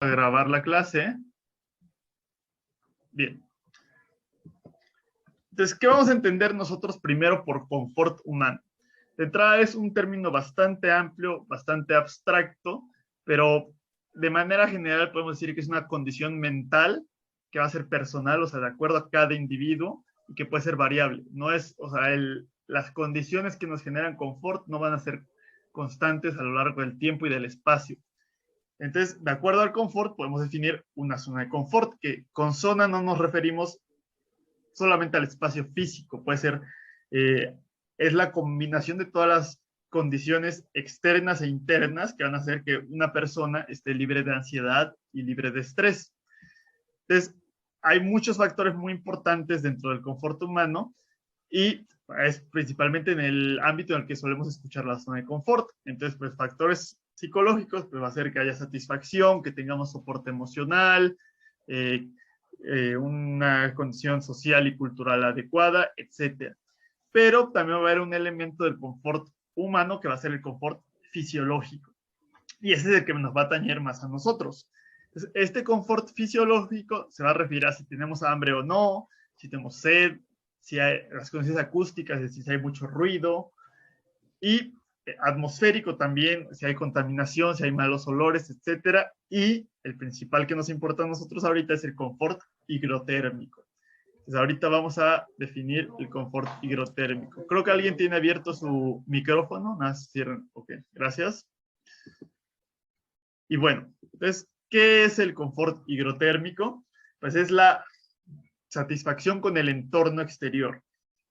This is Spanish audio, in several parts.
a grabar la clase. Bien. Entonces, ¿qué vamos a entender nosotros primero por confort humano? De entrada es un término bastante amplio, bastante abstracto, pero de manera general podemos decir que es una condición mental que va a ser personal, o sea, de acuerdo a cada individuo y que puede ser variable. No es, o sea, las condiciones que nos generan confort no van a ser constantes a lo largo del tiempo y del espacio. Entonces, de acuerdo al confort, podemos definir una zona de confort, que con zona no nos referimos solamente al espacio físico, puede ser, es la combinación de todas las condiciones externas e internas que van a hacer que una persona esté libre de ansiedad y libre de estrés. Entonces, hay muchos factores muy importantes dentro del confort humano y es principalmente en el ámbito en el que solemos escuchar la zona de confort. Entonces, pues factores psicológicos, pues va a ser que haya satisfacción, que tengamos soporte emocional, una condición social y cultural adecuada, etc. Pero también va a haber un elemento del confort humano que va a ser el confort fisiológico. Y ese es el que nos va a atañer más a nosotros. Entonces, este confort fisiológico se va a referir a si tenemos hambre o no, si tenemos sed, si hay las condiciones acústicas, es decir, si hay mucho ruido, y atmosférico también, si hay contaminación, si hay malos olores, etcétera. Y el principal que nos importa a nosotros ahorita es el confort higrotérmico. Entonces, ahorita vamos a definir el confort higrotérmico. Creo que alguien tiene abierto su micrófono. Cierren. Ok, gracias. Y bueno, entonces, ¿qué es el confort higrotérmico? Pues es la satisfacción con el entorno exterior.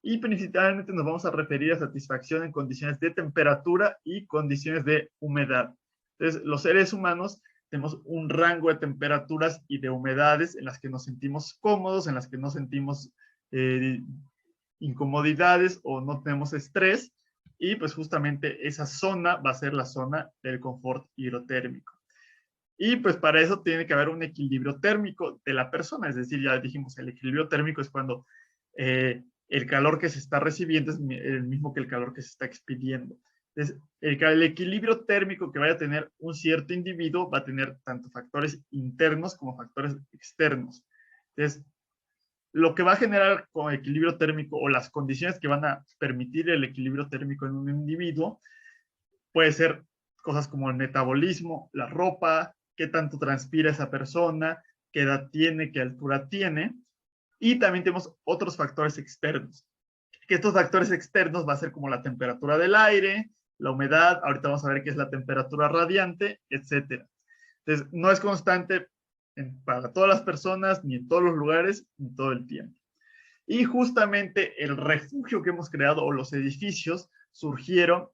Y principalmente nos vamos a referir a satisfacción en condiciones de temperatura y condiciones de humedad. Entonces, los seres humanos tenemos un rango de temperaturas y de humedades en las que nos sentimos cómodos, en las que no sentimos incomodidades o no tenemos estrés, y pues justamente esa zona va a ser la zona del confort hidrotérmico. Y pues para eso tiene que haber un equilibrio térmico de la persona, es decir, ya dijimos, el equilibrio térmico es cuando el calor que se está recibiendo es el mismo que el calor que se está expidiendo. Entonces, el equilibrio térmico que vaya a tener un cierto individuo va a tener tanto factores internos como factores externos. Entonces, lo que va a generar con equilibrio térmico o las condiciones que van a permitir el equilibrio térmico en un individuo puede ser cosas como el metabolismo, la ropa, qué tanto transpira esa persona, qué edad tiene, qué altura tiene. Y también tenemos otros factores externos, que estos factores externos va a ser como la temperatura del aire, la humedad, ahorita vamos a ver qué es la temperatura radiante, etc. Entonces, no es constante para todas las personas, ni en todos los lugares, ni todo el tiempo. Y justamente el refugio que hemos creado o los edificios surgieron,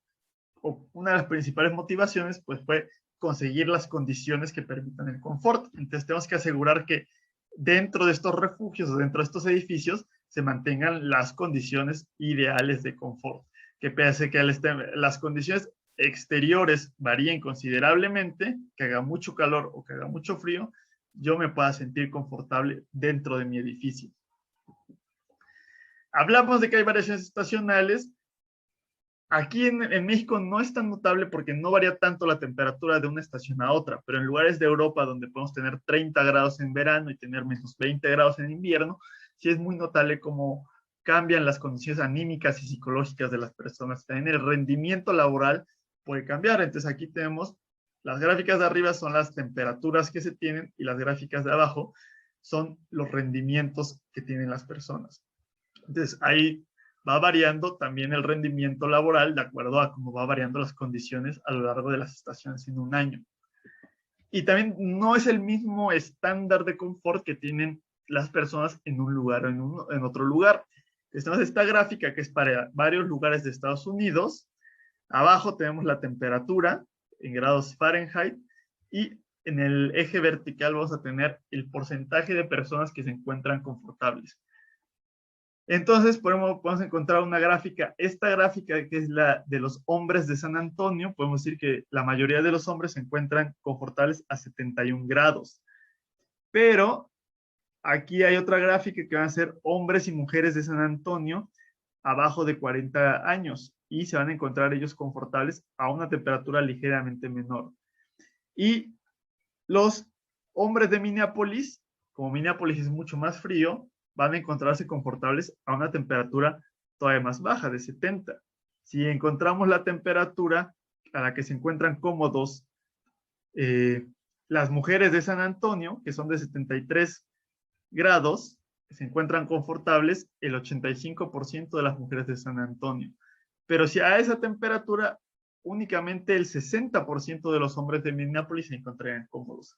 o una de las principales motivaciones, pues fue conseguir las condiciones que permitan el confort. Entonces tenemos que asegurar que dentro de estos refugios o dentro de estos edificios se mantengan las condiciones ideales de confort. Que pese a que las condiciones exteriores varíen considerablemente, que haga mucho calor o que haga mucho frío, yo me pueda sentir confortable dentro de mi edificio. Hablamos de que hay variaciones estacionales. Aquí en México no es tan notable porque no varía tanto la temperatura de una estación a otra, pero en lugares de Europa donde podemos tener 30 grados en verano y tener menos 20 grados en invierno, sí es muy notable cómo cambian las condiciones anímicas y psicológicas de las personas. También el rendimiento laboral puede cambiar. Entonces aquí tenemos, las gráficas de arriba son las temperaturas que se tienen y las gráficas de abajo son los rendimientos que tienen las personas. Entonces ahí va variando también el rendimiento laboral de acuerdo a cómo va variando las condiciones a lo largo de las estaciones en un año. Y también no es el mismo estándar de confort que tienen las personas en un lugar o en otro lugar. Tenemos esta gráfica que es para varios lugares de Estados Unidos. Abajo tenemos la temperatura en grados Fahrenheit y en el eje vertical vamos a tener el porcentaje de personas que se encuentran confortables. Entonces podemos encontrar una gráfica, esta gráfica que es la de los hombres de San Antonio, podemos decir que la mayoría de los hombres se encuentran confortables a 71 grados. Pero aquí hay otra gráfica que van a ser hombres y mujeres de San Antonio abajo de 40 años y se van a encontrar ellos confortables a una temperatura ligeramente menor. Y los hombres de Minneapolis, como Minneapolis es mucho más frío, van a encontrarse confortables a una temperatura todavía más baja, de 70. Si encontramos la temperatura a la que se encuentran cómodos las mujeres de San Antonio, que son de 73 grados, se encuentran confortables el 85% de las mujeres de San Antonio. Pero si a esa temperatura únicamente el 60% de los hombres de Minneapolis se encontrarían cómodos.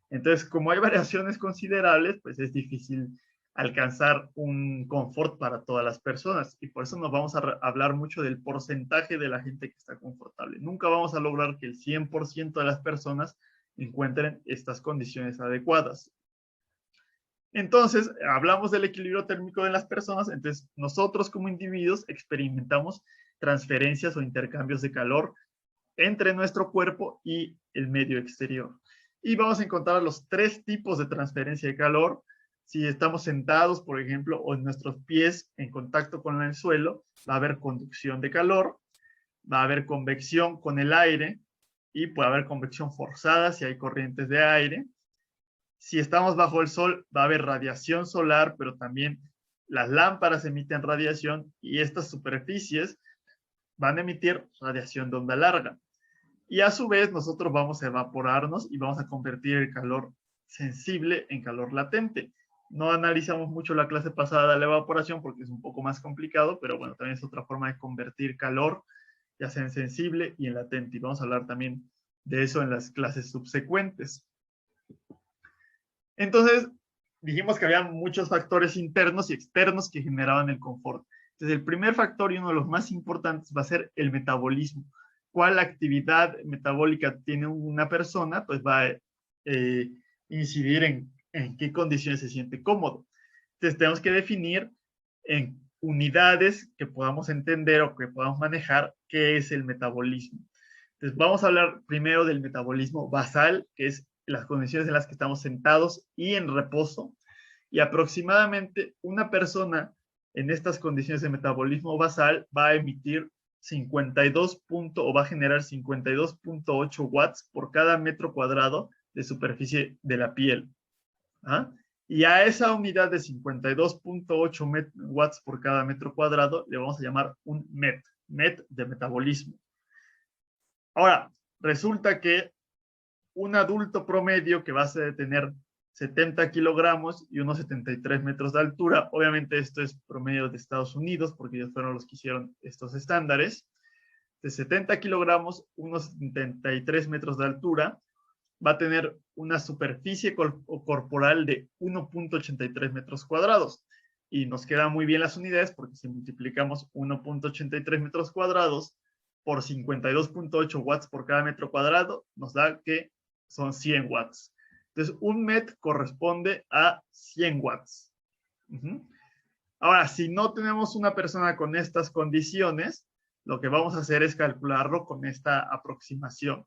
Entonces, como hay variaciones considerables, pues es difícil alcanzar un confort para todas las personas. Y por eso nos vamos a hablar mucho del porcentaje de la gente que está confortable. Nunca vamos a lograr que el 100% de las personas encuentren estas condiciones adecuadas. Entonces, hablamos del equilibrio térmico de las personas. Entonces, nosotros como individuos experimentamos transferencias o intercambios de calor entre nuestro cuerpo y el medio exterior. Y vamos a encontrar los 3 tipos de transferencia de calor. Si estamos sentados, por ejemplo, o en nuestros pies en contacto con el suelo, va a haber conducción de calor, va a haber convección con el aire y puede haber convección forzada si hay corrientes de aire. Si estamos bajo el sol, va a haber radiación solar, pero también las lámparas emiten radiación y estas superficies van a emitir radiación de onda larga. Y a su vez nosotros vamos a evaporarnos y vamos a convertir el calor sensible en calor latente. No analizamos mucho la clase pasada de la evaporación porque es un poco más complicado, pero bueno, también es otra forma de convertir calor, ya sea en sensible y en latente. Y vamos a hablar también de eso en las clases subsecuentes. Entonces, dijimos que había muchos factores internos y externos que generaban el confort. Entonces, el primer factor y uno de los más importantes va a ser el metabolismo. ¿Cuál actividad metabólica tiene una persona? Pues va a incidir en qué condiciones se siente cómodo. Entonces, tenemos que definir en unidades que podamos entender o que podamos manejar qué es el metabolismo. Entonces, vamos a hablar primero del metabolismo basal, que es las condiciones en las que estamos sentados y en reposo. Y aproximadamente una persona en estas condiciones de metabolismo basal va a emitir 52 o va a generar 52.8 watts por cada metro cuadrado de superficie de la piel. ¿Ah? Y a esa unidad de 52.8 watts por cada metro cuadrado le vamos a llamar un MET de metabolismo. Ahora, resulta que un adulto promedio que va a tener 70 kilogramos y unos 73 metros de altura, obviamente esto es promedio de Estados Unidos porque ellos fueron los que hicieron estos estándares, de 70 kilogramos, unos 73 metros de altura, va a tener una superficie corporal de 1.83 metros cuadrados. Y nos quedan muy bien las unidades porque si multiplicamos 1.83 metros cuadrados por 52.8 watts por cada metro cuadrado, nos da que son 100 watts. Entonces, un MET corresponde a 100 watts. Ahora, si no tenemos una persona con estas condiciones, lo que vamos a hacer es calcularlo con esta aproximación,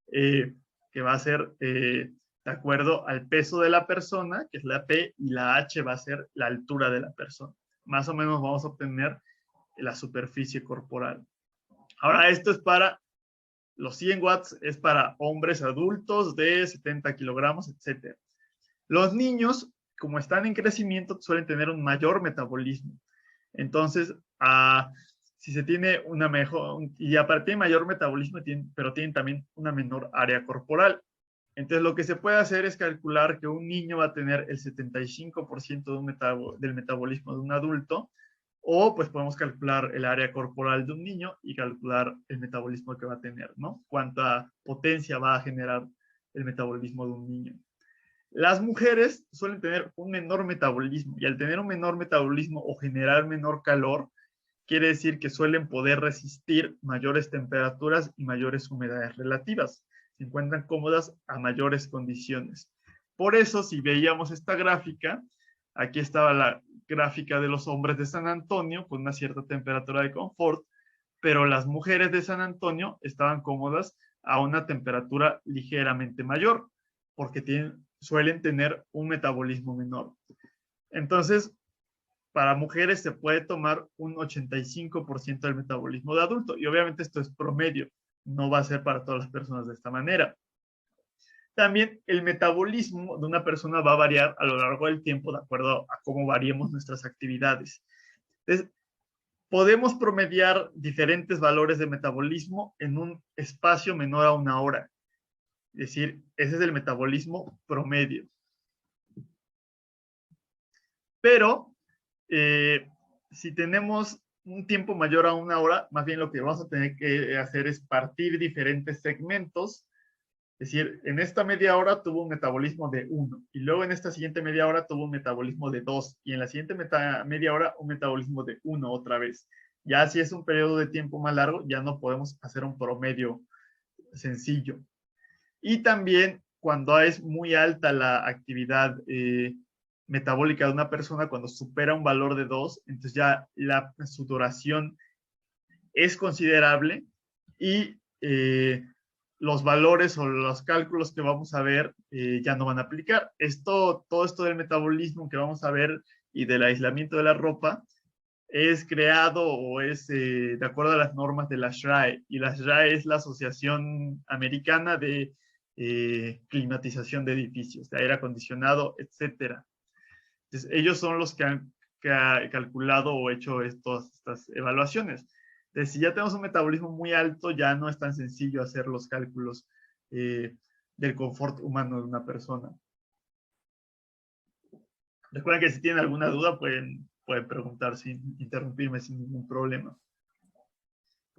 que va a ser de acuerdo al peso de la persona, que es la P, y la H va a ser la altura de la persona. Más o menos vamos a obtener la superficie corporal. Ahora, esto es para los 100 watts, es para hombres adultos de 70 kilogramos, etc. Los niños, como están en crecimiento, suelen tener un mayor metabolismo. Entonces, si se tiene una mejor, y aparte de mayor metabolismo, pero tienen también una menor área corporal. Entonces, lo que se puede hacer es calcular que un niño va a tener el 75% del metabolismo de un adulto, o pues podemos calcular el área corporal de un niño y calcular el metabolismo que va a tener, ¿no? Cuánta potencia va a generar el metabolismo de un niño. Las mujeres suelen tener un menor metabolismo y al tener un menor metabolismo o generar menor calor, quiere decir que suelen poder resistir mayores temperaturas y mayores humedades relativas. Se encuentran cómodas a mayores condiciones. Por eso, si veíamos esta gráfica, aquí estaba la gráfica de los hombres de San Antonio con una cierta temperatura de confort, pero las mujeres de San Antonio estaban cómodas a una temperatura ligeramente mayor, porque suelen tener un metabolismo menor. Entonces, para mujeres se puede tomar un 85% del metabolismo de adulto, y obviamente esto es promedio, no va a ser para todas las personas de esta manera. También el metabolismo de una persona va a variar a lo largo del tiempo de acuerdo a cómo variemos nuestras actividades. Entonces, podemos promediar diferentes valores de metabolismo en un espacio menor a una hora. Es decir, ese es el metabolismo promedio. Pero, si tenemos un tiempo mayor a una hora, más bien lo que vamos a tener que hacer es partir diferentes segmentos. Es decir, en esta media hora tuvo un metabolismo de 1 y luego en esta siguiente media hora tuvo un metabolismo de 2 y en la siguiente media hora un metabolismo de 1 otra vez. Ya si es un periodo de tiempo más largo, ya no podemos hacer un promedio sencillo. Y también cuando es muy alta la actividad metabólica de una persona, cuando supera un valor de 2, entonces ya su duración es considerable y los valores o los cálculos que vamos a ver ya no van a aplicar. Todo esto del metabolismo que vamos a ver y del aislamiento de la ropa es creado o es de acuerdo a las normas de la SRAE. Y la SRAE es la Asociación Americana de Climatización de Edificios, de aire acondicionado, etcétera. Entonces, ellos son los que han calculado o hecho estas evaluaciones. Entonces, si ya tenemos un metabolismo muy alto, ya no es tan sencillo hacer los cálculos del confort humano de una persona. Recuerden que si tienen alguna duda pueden preguntar sin interrumpirme sin ningún problema.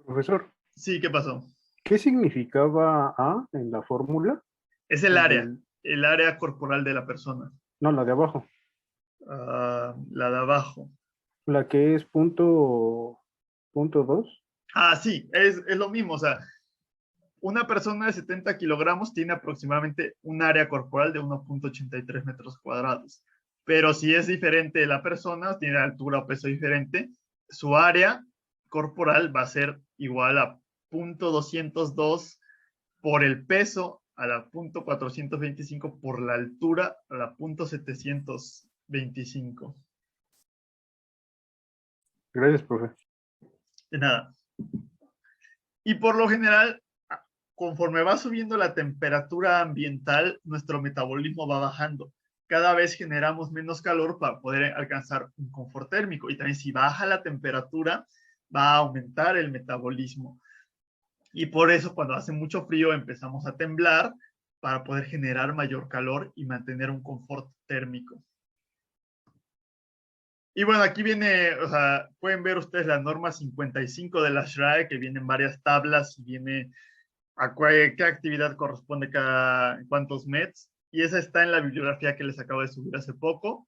Profesor. Sí, ¿qué pasó? ¿Qué significaba A en la fórmula? Es el área corporal de la persona. No, la de abajo. La de abajo. La que es punto 2. Ah, sí, es lo mismo. O sea, una persona de 70 kilogramos tiene aproximadamente un área corporal de 1.83 metros cuadrados. Pero si es diferente la persona, tiene altura o peso diferente, su área corporal va a ser igual a 0.202 por el peso, a la 0.425 por la altura, a la 0.725. Gracias, profe. De nada. Y por lo general, conforme va subiendo la temperatura ambiental, nuestro metabolismo va bajando. Cada vez generamos menos calor para poder alcanzar un confort térmico. Y también si baja la temperatura, va a aumentar el metabolismo. Y por eso cuando hace mucho frío empezamos a temblar para poder generar mayor calor y mantener un confort térmico. Y bueno, aquí viene, o sea, pueden ver ustedes la norma 55 de la SRAE, que vienen varias tablas y viene a qué actividad corresponde cuántos METs. Y esa está en la bibliografía que les acabo de subir hace poco.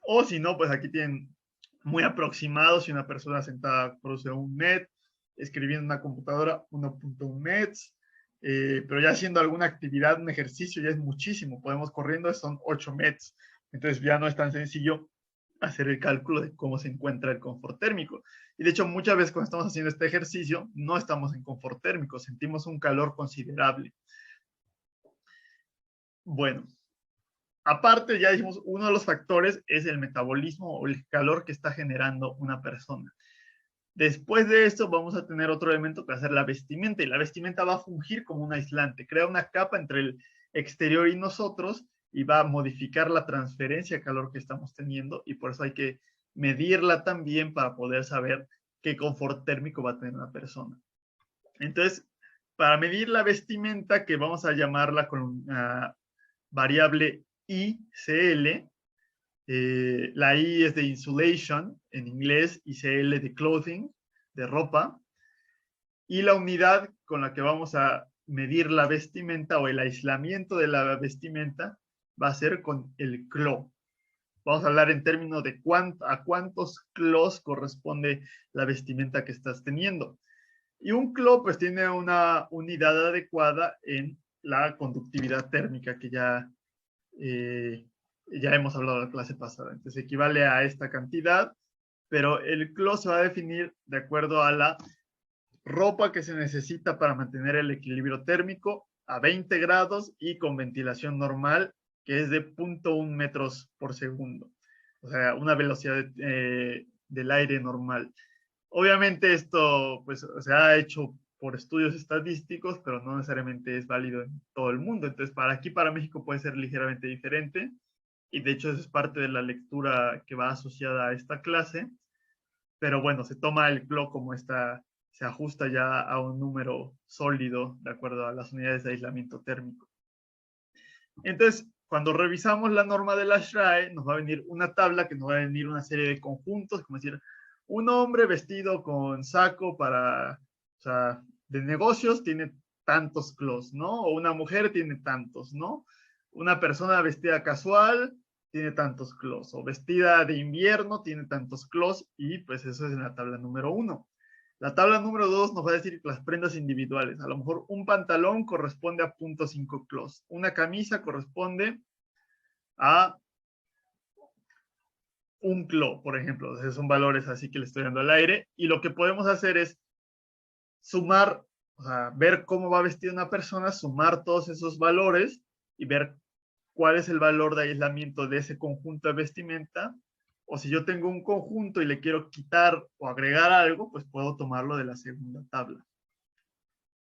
O si no, pues aquí tienen muy aproximado si una persona sentada produce 1 MET, escribiendo en una computadora 1.1 METs, pero ya haciendo alguna actividad, un ejercicio, ya es muchísimo. Podemos corriendo, son 8 METs. Entonces ya no es tan sencillo hacer el cálculo de cómo se encuentra el confort térmico. Y de hecho, muchas veces cuando estamos haciendo este ejercicio, no estamos en confort térmico, sentimos un calor considerable. Bueno, aparte, ya dijimos, uno de los factores es el metabolismo o el calor que está generando una persona. Después de esto vamos a tener otro elemento que va a ser la vestimenta, y la vestimenta va a fungir como un aislante, crea una capa entre el exterior y nosotros y va a modificar la transferencia de calor que estamos teniendo, y por eso hay que medirla también para poder saber qué confort térmico va a tener una persona. Entonces, para medir la vestimenta, que vamos a llamarla con una variable ICL, la I es de insulation en inglés, ICL de clothing, de ropa, y la unidad con la que vamos a medir la vestimenta o el aislamiento de la vestimenta va a ser con el clo. Vamos a hablar en términos de a cuántos clos corresponde la vestimenta que estás teniendo. Y un clo pues tiene una unidad adecuada en la conductividad térmica que ya hemos hablado en la clase pasada. Entonces equivale a esta cantidad, pero el clo se va a definir de acuerdo a la ropa que se necesita para mantener el equilibrio térmico a 20 grados y con ventilación normal, que es de 0.1 metros por segundo. O sea, una velocidad del aire normal. Obviamente esto pues, se ha hecho por estudios estadísticos, pero no necesariamente es válido en todo el mundo. Entonces, para México puede ser ligeramente diferente, y de hecho eso es parte de la lectura que va asociada a esta clase, pero bueno, se toma el CLO como se ajusta ya a un número sólido de acuerdo a las unidades de aislamiento térmico. Entonces, cuando revisamos la norma de la SRAE, nos va a venir una tabla que nos va a venir una serie de conjuntos, como decir, un hombre vestido con saco o sea, de negocios tiene tantos CLOs, ¿no? O una mujer tiene tantos, ¿no? Una persona vestida casual tiene tantos CLOs, o vestida de invierno tiene tantos CLOs, y pues eso es en la tabla número 1. La tabla número 2 nos va a decir las prendas individuales. A lo mejor un pantalón corresponde a 0.5 clos. Una camisa corresponde a un clo, por ejemplo. Entonces son valores así que le estoy dando al aire. Y lo que podemos hacer es sumar, o sea, ver cómo va vestida una persona, sumar todos esos valores y ver cuál es el valor de aislamiento de ese conjunto de vestimenta. O si yo tengo un conjunto y le quiero quitar o agregar algo, pues puedo tomarlo de la segunda tabla.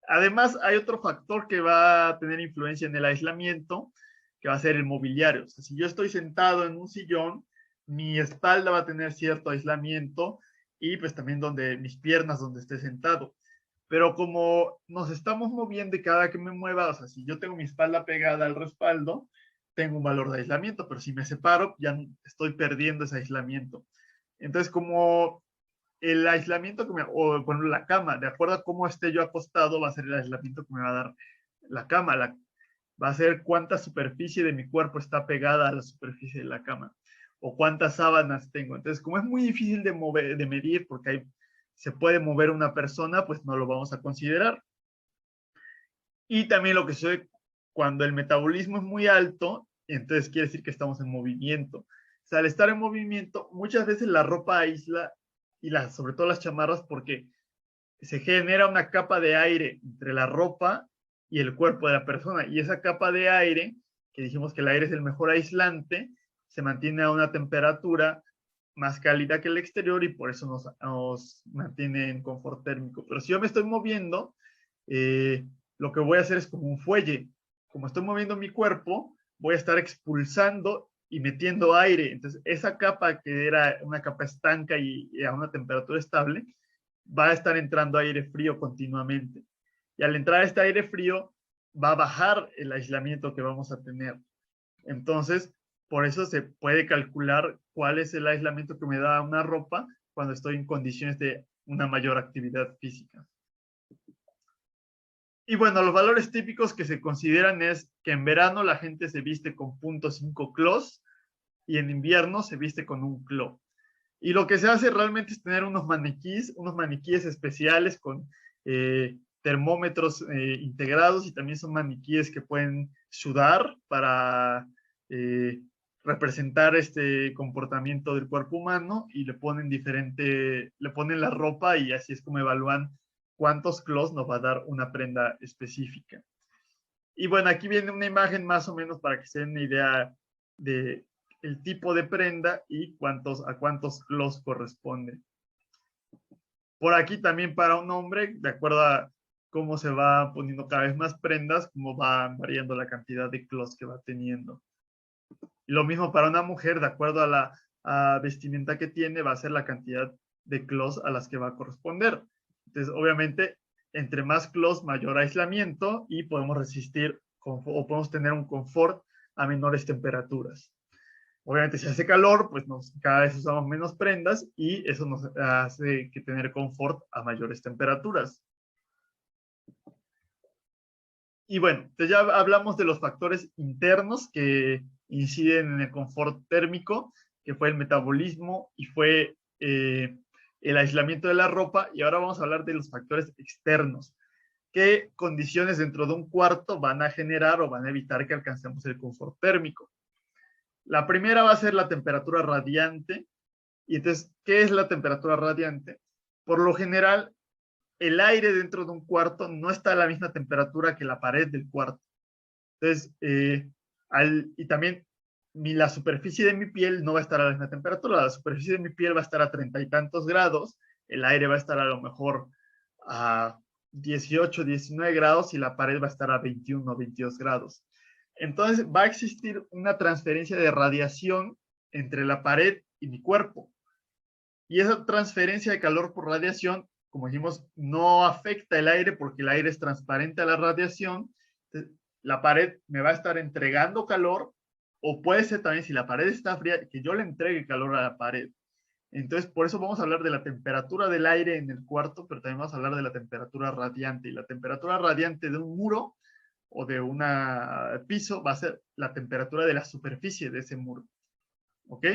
Además, hay otro factor que va a tener influencia en el aislamiento, que va a ser el mobiliario. O sea, si yo estoy sentado en un sillón, mi espalda va a tener cierto aislamiento, y pues también mis piernas donde esté sentado. Pero como nos estamos moviendo y cada que me mueva, o sea, si yo tengo mi espalda pegada al respaldo, tengo un valor de aislamiento, pero si me separo, ya estoy perdiendo ese aislamiento. Entonces, como el aislamiento o bueno, la cama, de acuerdo a cómo esté yo acostado, va a ser el aislamiento que me va a dar la cama. Va a ser cuánta superficie de mi cuerpo está pegada a la superficie de la cama, o cuántas sábanas tengo. Entonces, como es muy difícil de medir, porque se puede mover una persona, pues no lo vamos a considerar. Y también lo que sucede cuando el metabolismo es muy alto, entonces quiere decir que estamos en movimiento. O sea, al estar en movimiento, muchas veces la ropa aísla, y sobre todo las chamarras, porque se genera una capa de aire entre la ropa y el cuerpo de la persona. Y esa capa de aire, que dijimos que el aire es el mejor aislante, se mantiene a una temperatura más cálida que el exterior, y por eso nos mantiene en confort térmico. Pero si yo me estoy moviendo, lo que voy a hacer es como un fuelle. Como estoy moviendo mi cuerpo, voy a estar expulsando y metiendo aire. Entonces, esa capa que era una capa estanca y a una temperatura estable, va a estar entrando aire frío continuamente. Y al entrar este aire frío, va a bajar el aislamiento que vamos a tener. Entonces, por eso se puede calcular cuál es el aislamiento que me da una ropa cuando estoy en condiciones de una mayor actividad física. Y bueno, los valores típicos que se consideran es que en verano la gente se viste con 0.5 clos, y en invierno se viste con un clo. Y lo que se hace realmente es tener unos maniquíes especiales con termómetros integrados, y también son maniquíes que pueden sudar para representar este comportamiento del cuerpo humano, y le ponen la ropa, y así es como evalúan cuántos clos nos va a dar una prenda específica. Y bueno, aquí viene una imagen más o menos para que se den una idea de el tipo de prenda y a cuántos clos corresponde. Por aquí también para un hombre, de acuerdo a cómo se va poniendo cada vez más prendas, cómo va variando la cantidad de clos que va teniendo. Y lo mismo para una mujer, de acuerdo a la vestimenta que tiene, va a ser la cantidad de clos a las que va a corresponder. Entonces, obviamente, entre más clos, mayor aislamiento, y podemos resistir o podemos tener un confort a menores temperaturas. Obviamente, si hace calor, pues cada vez usamos menos prendas, y eso nos hace que tener confort a mayores temperaturas. Y bueno, entonces ya hablamos de los factores internos que inciden en el confort térmico, que fue el metabolismo y fue el aislamiento de la ropa. Y ahora vamos a hablar de los factores externos. ¿Qué condiciones dentro de un cuarto van a generar o van a evitar que alcancemos el confort térmico? La primera va a ser la temperatura radiante. Y entonces, ¿qué es la temperatura radiante? Por lo general, el aire dentro de un cuarto no está a la misma temperatura que la pared del cuarto. Entonces, y también la superficie de mi piel no va a estar a la misma temperatura. La superficie de mi piel va a estar a 30 y tantos grados, el aire va a estar a lo mejor a 18, 19 grados y la pared va a estar a 21 o 22 grados. Entonces va a existir una transferencia de radiación entre la pared y mi cuerpo. Y esa transferencia de calor por radiación, como dijimos, no afecta el aire porque el aire es transparente a la radiación. Entonces, la pared me va a estar entregando calor, o puede ser también, si la pared está fría, que yo le entregue calor a la pared. Entonces, por eso vamos a hablar de la temperatura del aire en el cuarto, pero también vamos a hablar de la temperatura radiante. Y la temperatura radiante de un muro o de un piso va a ser la temperatura de la superficie de ese muro. ¿Ok?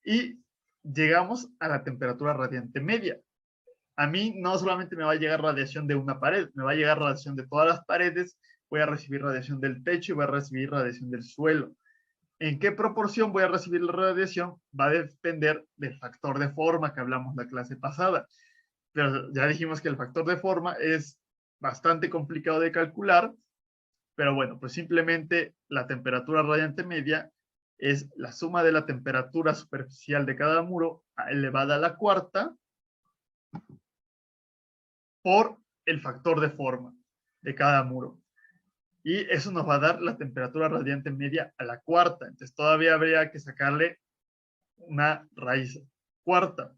Y llegamos a la temperatura radiante media. A mí no solamente me va a llegar radiación de una pared, me va a llegar radiación de todas las paredes, voy a recibir radiación del techo y voy a recibir radiación del suelo. ¿En qué proporción voy a recibir la radiación? Va a depender del factor de forma que hablamos la clase pasada. Pero ya dijimos que el factor de forma es bastante complicado de calcular, pero bueno, pues simplemente la temperatura radiante media es la suma de la temperatura superficial de cada muro elevada a la cuarta por el factor de forma de cada muro. Y eso nos va a dar la temperatura radiante media a la cuarta. Entonces todavía habría que sacarle una raíz cuarta.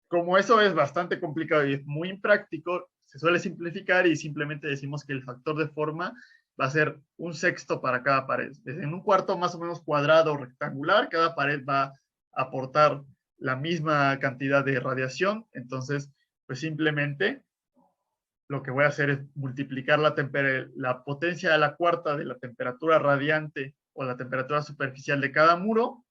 Como eso es bastante complicado y es muy impráctico, se suele simplificar y simplemente decimos que el factor de forma va a ser un sexto para cada pared. En un cuarto más o menos cuadrado o rectangular, cada pared va a aportar la misma cantidad de radiación. Entonces, pues simplemente lo que voy a hacer es multiplicar la potencia a la cuarta de la temperatura radiante o la temperatura superficial de cada muro,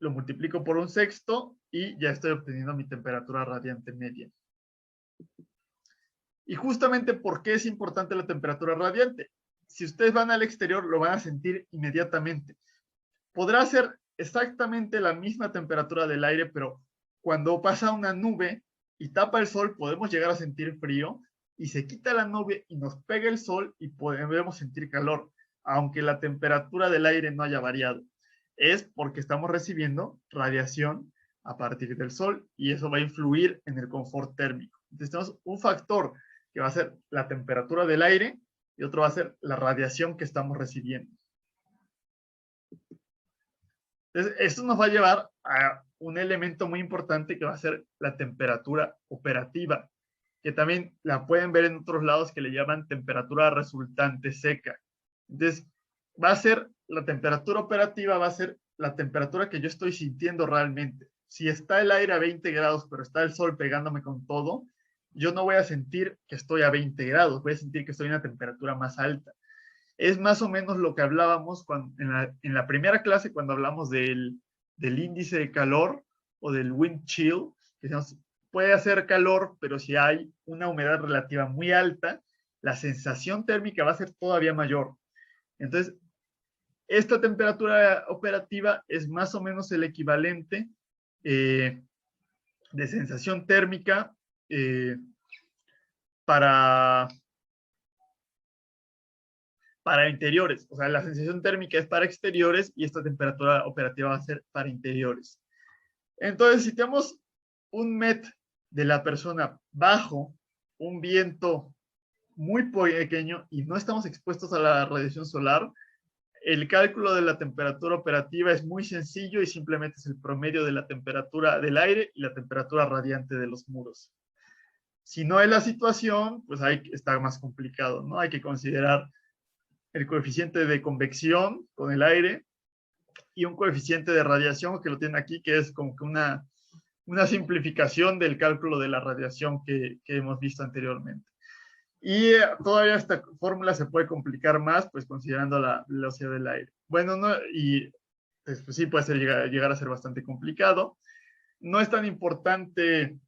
lo multiplico por un sexto y ya estoy obteniendo mi temperatura radiante media. Y justamente, ¿por qué es importante la temperatura radiante? Si ustedes van al exterior, lo van a sentir inmediatamente. Podrá ser exactamente la misma temperatura del aire, pero cuando pasa una nube y tapa el sol, podemos llegar a sentir frío, y se quita la nube y nos pega el sol y podemos sentir calor, aunque la temperatura del aire no haya variado. Es porque estamos recibiendo radiación a partir del sol y eso va a influir en el confort térmico. Entonces tenemos un factor que va a ser la temperatura del aire y otro va a ser la radiación que estamos recibiendo. Entonces, esto nos va a llevar a un elemento muy importante que va a ser la temperatura operativa, que también la pueden ver en otros lados que le llaman temperatura resultante seca. Entonces, va a ser la temperatura operativa, va a ser la temperatura que yo estoy sintiendo realmente. Si está el aire a 20 grados, pero está el sol pegándome con todo, yo no voy a sentir que estoy a 20 grados, voy a sentir que estoy a una temperatura más alta. Es más o menos lo que hablábamos en la primera clase cuando hablamos del índice de calor o del wind chill, que puede hacer calor, pero si hay una humedad relativa muy alta, la sensación térmica va a ser todavía mayor. Entonces, esta temperatura operativa es más o menos el equivalente de sensación térmica para interiores. O sea, la sensación térmica es para exteriores y esta temperatura operativa va a ser para interiores. Entonces, si tenemos un MET de la persona bajo, un viento muy pequeño y no estamos expuestos a la radiación solar, el cálculo de la temperatura operativa es muy sencillo y simplemente es el promedio de la temperatura del aire y la temperatura radiante de los muros. Si no es la situación, pues ahí está más complicado, ¿no? Hay que considerar el coeficiente de convección con el aire y un coeficiente de radiación que lo tienen aquí, que es como que una simplificación del cálculo de la radiación que hemos visto anteriormente. Y todavía esta fórmula se puede complicar más, pues considerando la velocidad del aire. Bueno, no, y pues sí puede ser, llegar a ser bastante complicado. No es tan importante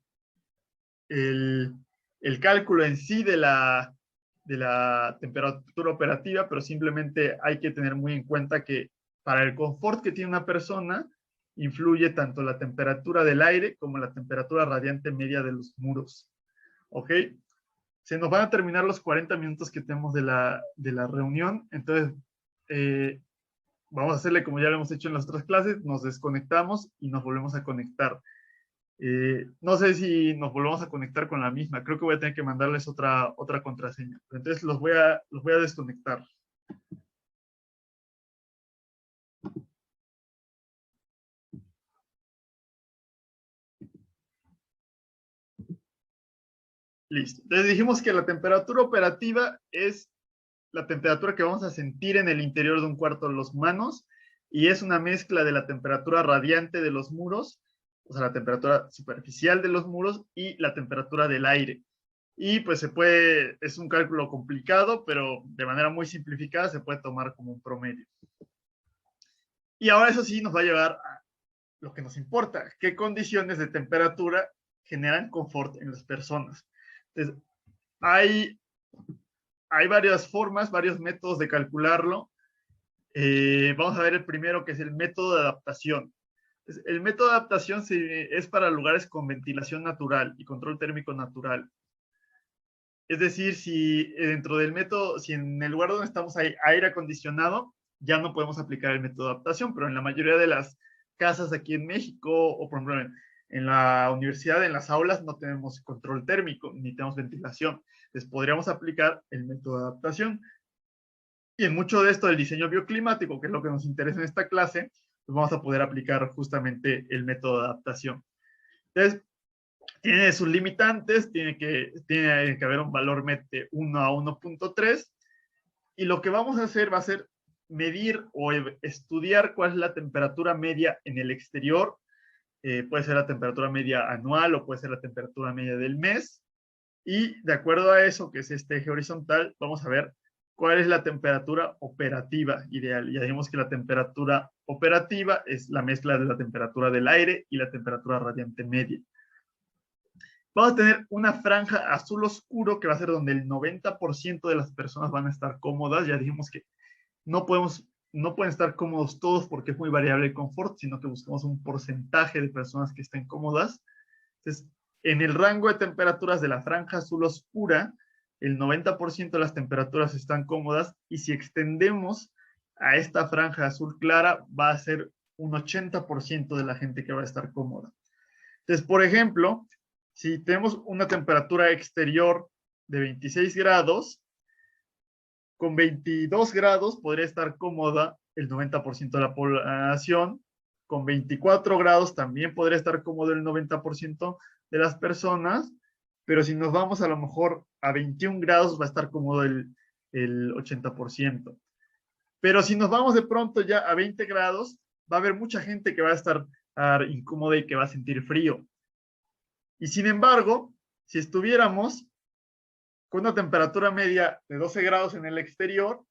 el cálculo en sí de la temperatura operativa, pero simplemente hay que tener muy en cuenta que para el confort que tiene una persona, influye tanto la temperatura del aire como la temperatura radiante media de los muros. ¿Ok? Se nos van a terminar los 40 minutos que tenemos de la reunión, entonces vamos a hacerle como ya lo hemos hecho en las otras clases, nos desconectamos y nos volvemos a conectar. No sé si nos volvemos a conectar con la misma. Creo que voy a tener que mandarles otra contraseña. Entonces los voy a desconectar. Listo. Entonces dijimos que la temperatura operativa es la temperatura que vamos a sentir en el interior de un cuarto de los humanos y es una mezcla de la temperatura radiante de los muros, o sea, la temperatura superficial de los muros y la temperatura del aire. Y pues es un cálculo complicado, pero de manera muy simplificada se puede tomar como un promedio. Y ahora eso sí nos va a llevar a lo que nos importa, qué condiciones de temperatura generan confort en las personas. Entonces, hay, hay varias formas, varios métodos de calcularlo. Vamos a ver el primero, que es el método de adaptación. El método de adaptación es para lugares con ventilación natural y control térmico natural. Es decir, si dentro del método, si en el lugar donde estamos hay aire acondicionado, ya no podemos aplicar el método de adaptación, pero en la mayoría de las casas aquí en México, o por ejemplo en la universidad, en las aulas, no tenemos control térmico, ni tenemos ventilación. Entonces podríamos aplicar el método de adaptación. Y en mucho de esto del diseño bioclimático, que es lo que nos interesa en esta clase, pues vamos a poder aplicar justamente el método de adaptación. Entonces, tiene sus limitantes, tiene que haber un valor de 1 a 1.3, y lo que vamos a hacer va a ser medir o estudiar cuál es la temperatura media en el exterior. Puede ser la temperatura media anual o puede ser la temperatura media del mes, y de acuerdo a eso, que es este eje horizontal, vamos a ver cuál es la temperatura operativa ideal. Ya dijimos que la temperatura operativa es la mezcla de la temperatura del aire y la temperatura radiante media. Vamos a tener una franja azul oscuro que va a ser donde el 90% de las personas van a estar cómodas. Ya dijimos que no pueden estar cómodos todos porque es muy variable el confort, sino que buscamos un porcentaje de personas que estén cómodas. Entonces, en el rango de temperaturas de la franja azul oscura, el 90% de las temperaturas están cómodas, y si extendemos a esta franja azul clara, va a ser un 80% de la gente que va a estar cómoda. Entonces, por ejemplo, si tenemos una temperatura exterior de 26 grados, con 22 grados podría estar cómoda el 90% de la población, con 24 grados también podría estar cómodo el 90% de las personas, pero si nos vamos a lo mejor a 21 grados va a estar cómodo el 80%. Pero si nos vamos de pronto ya a 20 grados, va a haber mucha gente que va a estar incómoda y que va a sentir frío. Y sin embargo, si estuviéramos con una temperatura media de 12 grados en el exterior,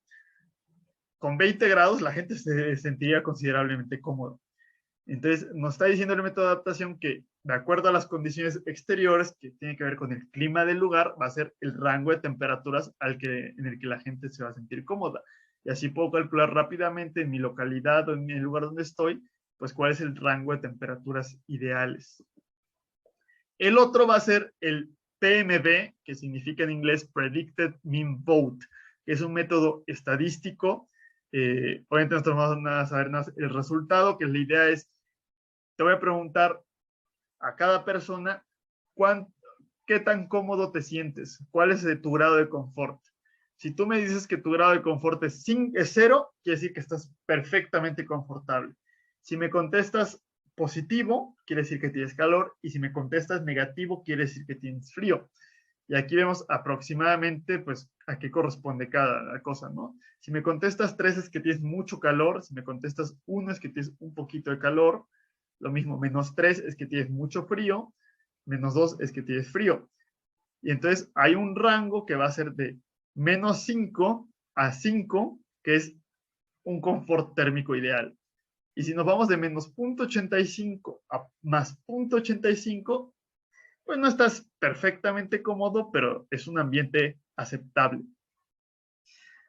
con 20 grados la gente se sentiría considerablemente cómoda. Entonces, nos está diciendo el método de adaptación que, de acuerdo a las condiciones exteriores, que tiene que ver con el clima del lugar, va a ser el rango de temperaturas en el que la gente se va a sentir cómoda. Y así puedo calcular rápidamente en mi localidad o en el lugar donde estoy, pues cuál es el rango de temperaturas ideales. El otro va a ser el PMV, que significa en inglés Predicted Mean Vote, que es un método estadístico. Obviamente nosotros vamos a saber el resultado, que la idea es, te voy a preguntar a cada persona qué tan cómodo te sientes, cuál es tu grado de confort. Si tú me dices que tu grado de confort es 0, quiere decir que estás perfectamente confortable. Si me contestas positivo, quiere decir que tienes calor, y si me contestas negativo, quiere decir que tienes frío. Y aquí vemos aproximadamente, pues, a qué corresponde cada cosa, ¿no? Si me contestas 3 es que tienes mucho calor, si me contestas 1 es que tienes un poquito de calor, lo mismo, -3 es que tienes mucho frío, -2 es que tienes frío. Y entonces hay un rango que va a ser de -5 a 5, que es un confort térmico ideal. Y si nos vamos de -0.85 a más 0.85, pues no estás perfectamente cómodo, pero es un ambiente aceptable.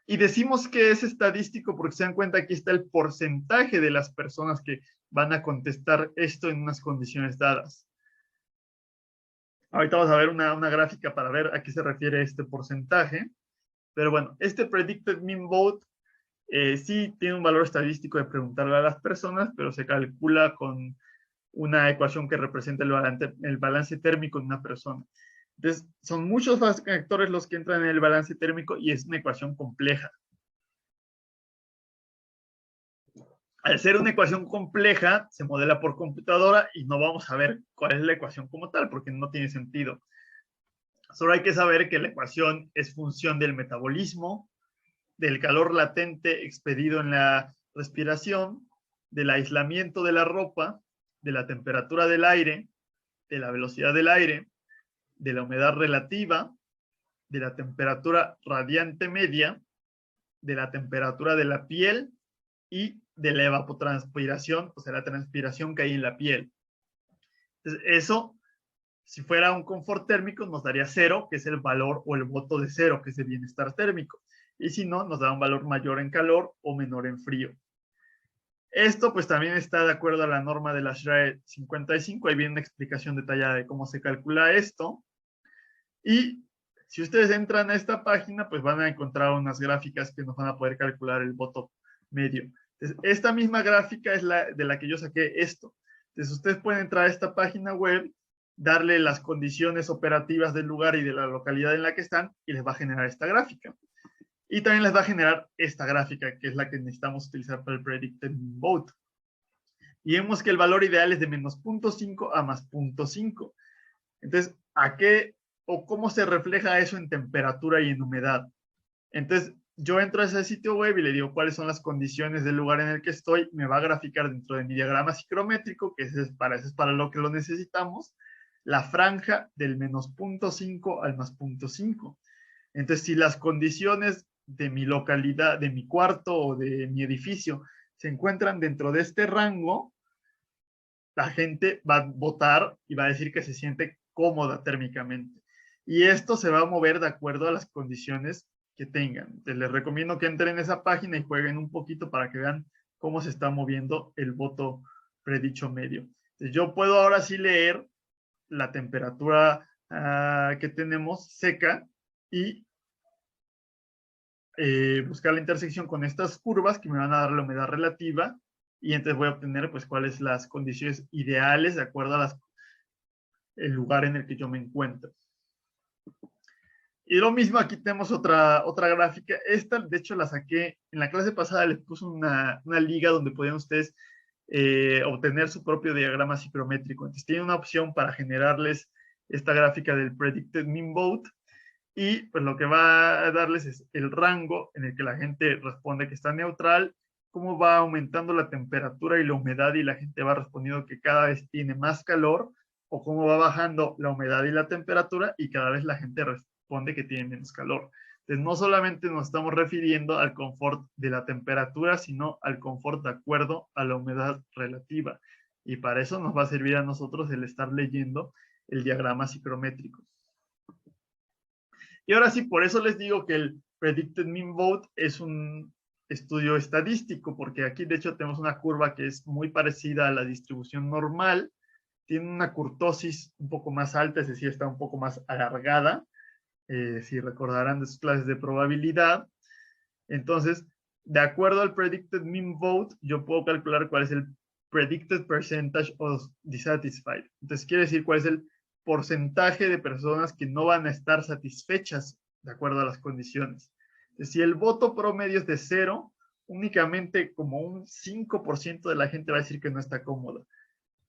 Y decimos que es estadístico porque se dan cuenta, aquí está el porcentaje de las personas que van a contestar esto en unas condiciones dadas. Ahorita vamos a ver una gráfica para ver a qué se refiere este porcentaje. Pero bueno, este Predicted Mean Vote sí tiene un valor estadístico de preguntarle a las personas, pero se calcula con una ecuación que representa el balance térmico de una persona. Entonces, son muchos factores los que entran en el balance térmico y es una ecuación compleja. Al ser una ecuación compleja, se modela por computadora y no vamos a ver cuál es la ecuación como tal, porque no tiene sentido. Solo hay que saber que la ecuación es función del metabolismo, del calor latente expedido en la respiración, del aislamiento de la ropa, de la temperatura del aire, de la velocidad del aire, de la humedad relativa, de la temperatura radiante media, de la temperatura de la piel y de la evapotranspiración, o sea, la transpiración que hay en la piel. Entonces, eso, si fuera un confort térmico, nos daría 0, que es el valor o el voto de 0, que es el bienestar térmico. Y si no, nos da un valor mayor en calor o menor en frío. Esto pues también está de acuerdo a la norma de la SRAE 55, ahí viene una explicación detallada de cómo se calcula esto. Y si ustedes entran a esta página, pues van a encontrar unas gráficas que nos van a poder calcular el voto medio. Entonces, esta misma gráfica es la de la que yo saqué esto. Entonces, ustedes pueden entrar a esta página web, darle las condiciones operativas del lugar y de la localidad en la que están y les va a generar esta gráfica. Y también les va a generar esta gráfica, que es la que necesitamos utilizar para el Predicted Mean Vote. Y vemos que el valor ideal es de menos 0.5 a más 0.5. Entonces, ¿a qué o cómo se refleja eso en temperatura y en humedad? Entonces, yo entro a ese sitio web y le digo cuáles son las condiciones del lugar en el que estoy. Me va a graficar dentro de mi diagrama psicométrico, que eso es para lo que lo necesitamos, la franja del menos 0.5 al más 0.5. Entonces, si las condiciones de mi localidad, de mi cuarto o de mi edificio se encuentran dentro de este rango, la gente va a votar y va a decir que se siente cómoda térmicamente. Y esto se va a mover de acuerdo a las condiciones que tengan. Entonces, les recomiendo que entren en esa página y jueguen un poquito para que vean cómo se está moviendo el voto predicho medio. Entonces, yo puedo ahora sí leer la temperatura que tenemos seca y buscar la intersección con estas curvas que me van a dar la humedad relativa y entonces voy a obtener pues cuáles son las condiciones ideales de acuerdo a el lugar en el que yo me encuentro. Y lo mismo, aquí tenemos otra gráfica. Esta, de hecho, la saqué en la clase pasada, les puse una liga donde podían ustedes obtener su propio diagrama psicométrico. Entonces, tienen una opción para generarles esta gráfica del Predicted Mean Vote y pues lo que va a darles es el rango en el que la gente responde que está neutral, cómo va aumentando la temperatura y la humedad y la gente va respondiendo que cada vez tiene más calor, o cómo va bajando la humedad y la temperatura y cada vez la gente responde que tiene menos calor. Entonces, no solamente nos estamos refiriendo al confort de la temperatura, sino al confort de acuerdo a la humedad relativa. Y para eso nos va a servir a nosotros el estar leyendo el diagrama psicométrico. Y ahora sí, por eso les digo que el Predicted Mean Vote es un estudio estadístico, porque aquí de hecho tenemos una curva que es muy parecida a la distribución normal, tiene una kurtosis un poco más alta, es decir, está un poco más alargada, si recordarán de sus clases de probabilidad. Entonces, de acuerdo al Predicted Mean Vote, yo puedo calcular cuál es el Predicted Percentage of Dissatisfied. Entonces, quiere decir cuál es el porcentaje de personas que no van a estar satisfechas de acuerdo a las condiciones. Entonces, si el voto promedio es de 0, únicamente como un 5% de la gente va a decir que no está cómoda.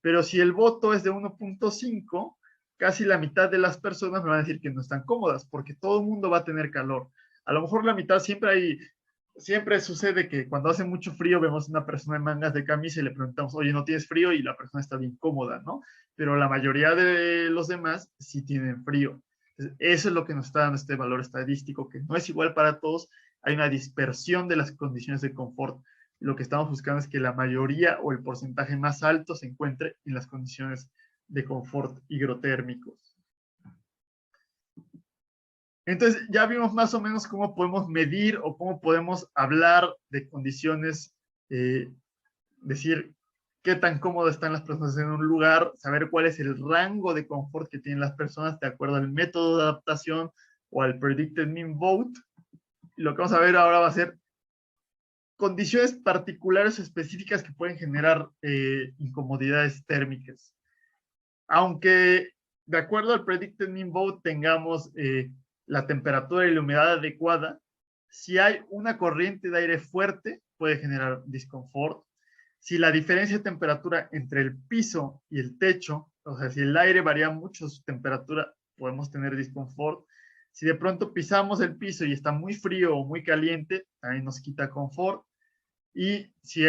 Pero si el voto es de 1.5, casi la mitad de las personas me van a decir que no están cómodas, porque todo el mundo va a tener calor. A lo mejor la mitad siempre sucede que cuando hace mucho frío vemos a una persona en mangas de camisa y le preguntamos, oye, ¿no tienes frío? Y la persona está bien cómoda, ¿no? Pero la mayoría de los demás sí tienen frío. Entonces, eso es lo que nos está dando este valor estadístico, que no es igual para todos. Hay una dispersión de las condiciones de confort. Lo que estamos buscando es que la mayoría o el porcentaje más alto se encuentre en las condiciones de confort higrotérmicos. Entonces, ya vimos más o menos cómo podemos medir o cómo podemos hablar de condiciones, decir qué tan cómodas están las personas en un lugar, saber cuál es el rango de confort que tienen las personas de acuerdo al método de adaptación o al Predicted Mean Vote. Y lo que vamos a ver ahora va a ser condiciones particulares o específicas que pueden generar incomodidades térmicas. Aunque de acuerdo al Predicted Mean Vote tengamos la temperatura y la humedad adecuada, si hay una corriente de aire fuerte puede generar disconfort. Si la diferencia de temperatura entre el piso y el techo, o sea, si el aire varía mucho su temperatura, podemos tener disconfort. Si de pronto pisamos el piso y está muy frío o muy caliente, también nos quita confort. Y si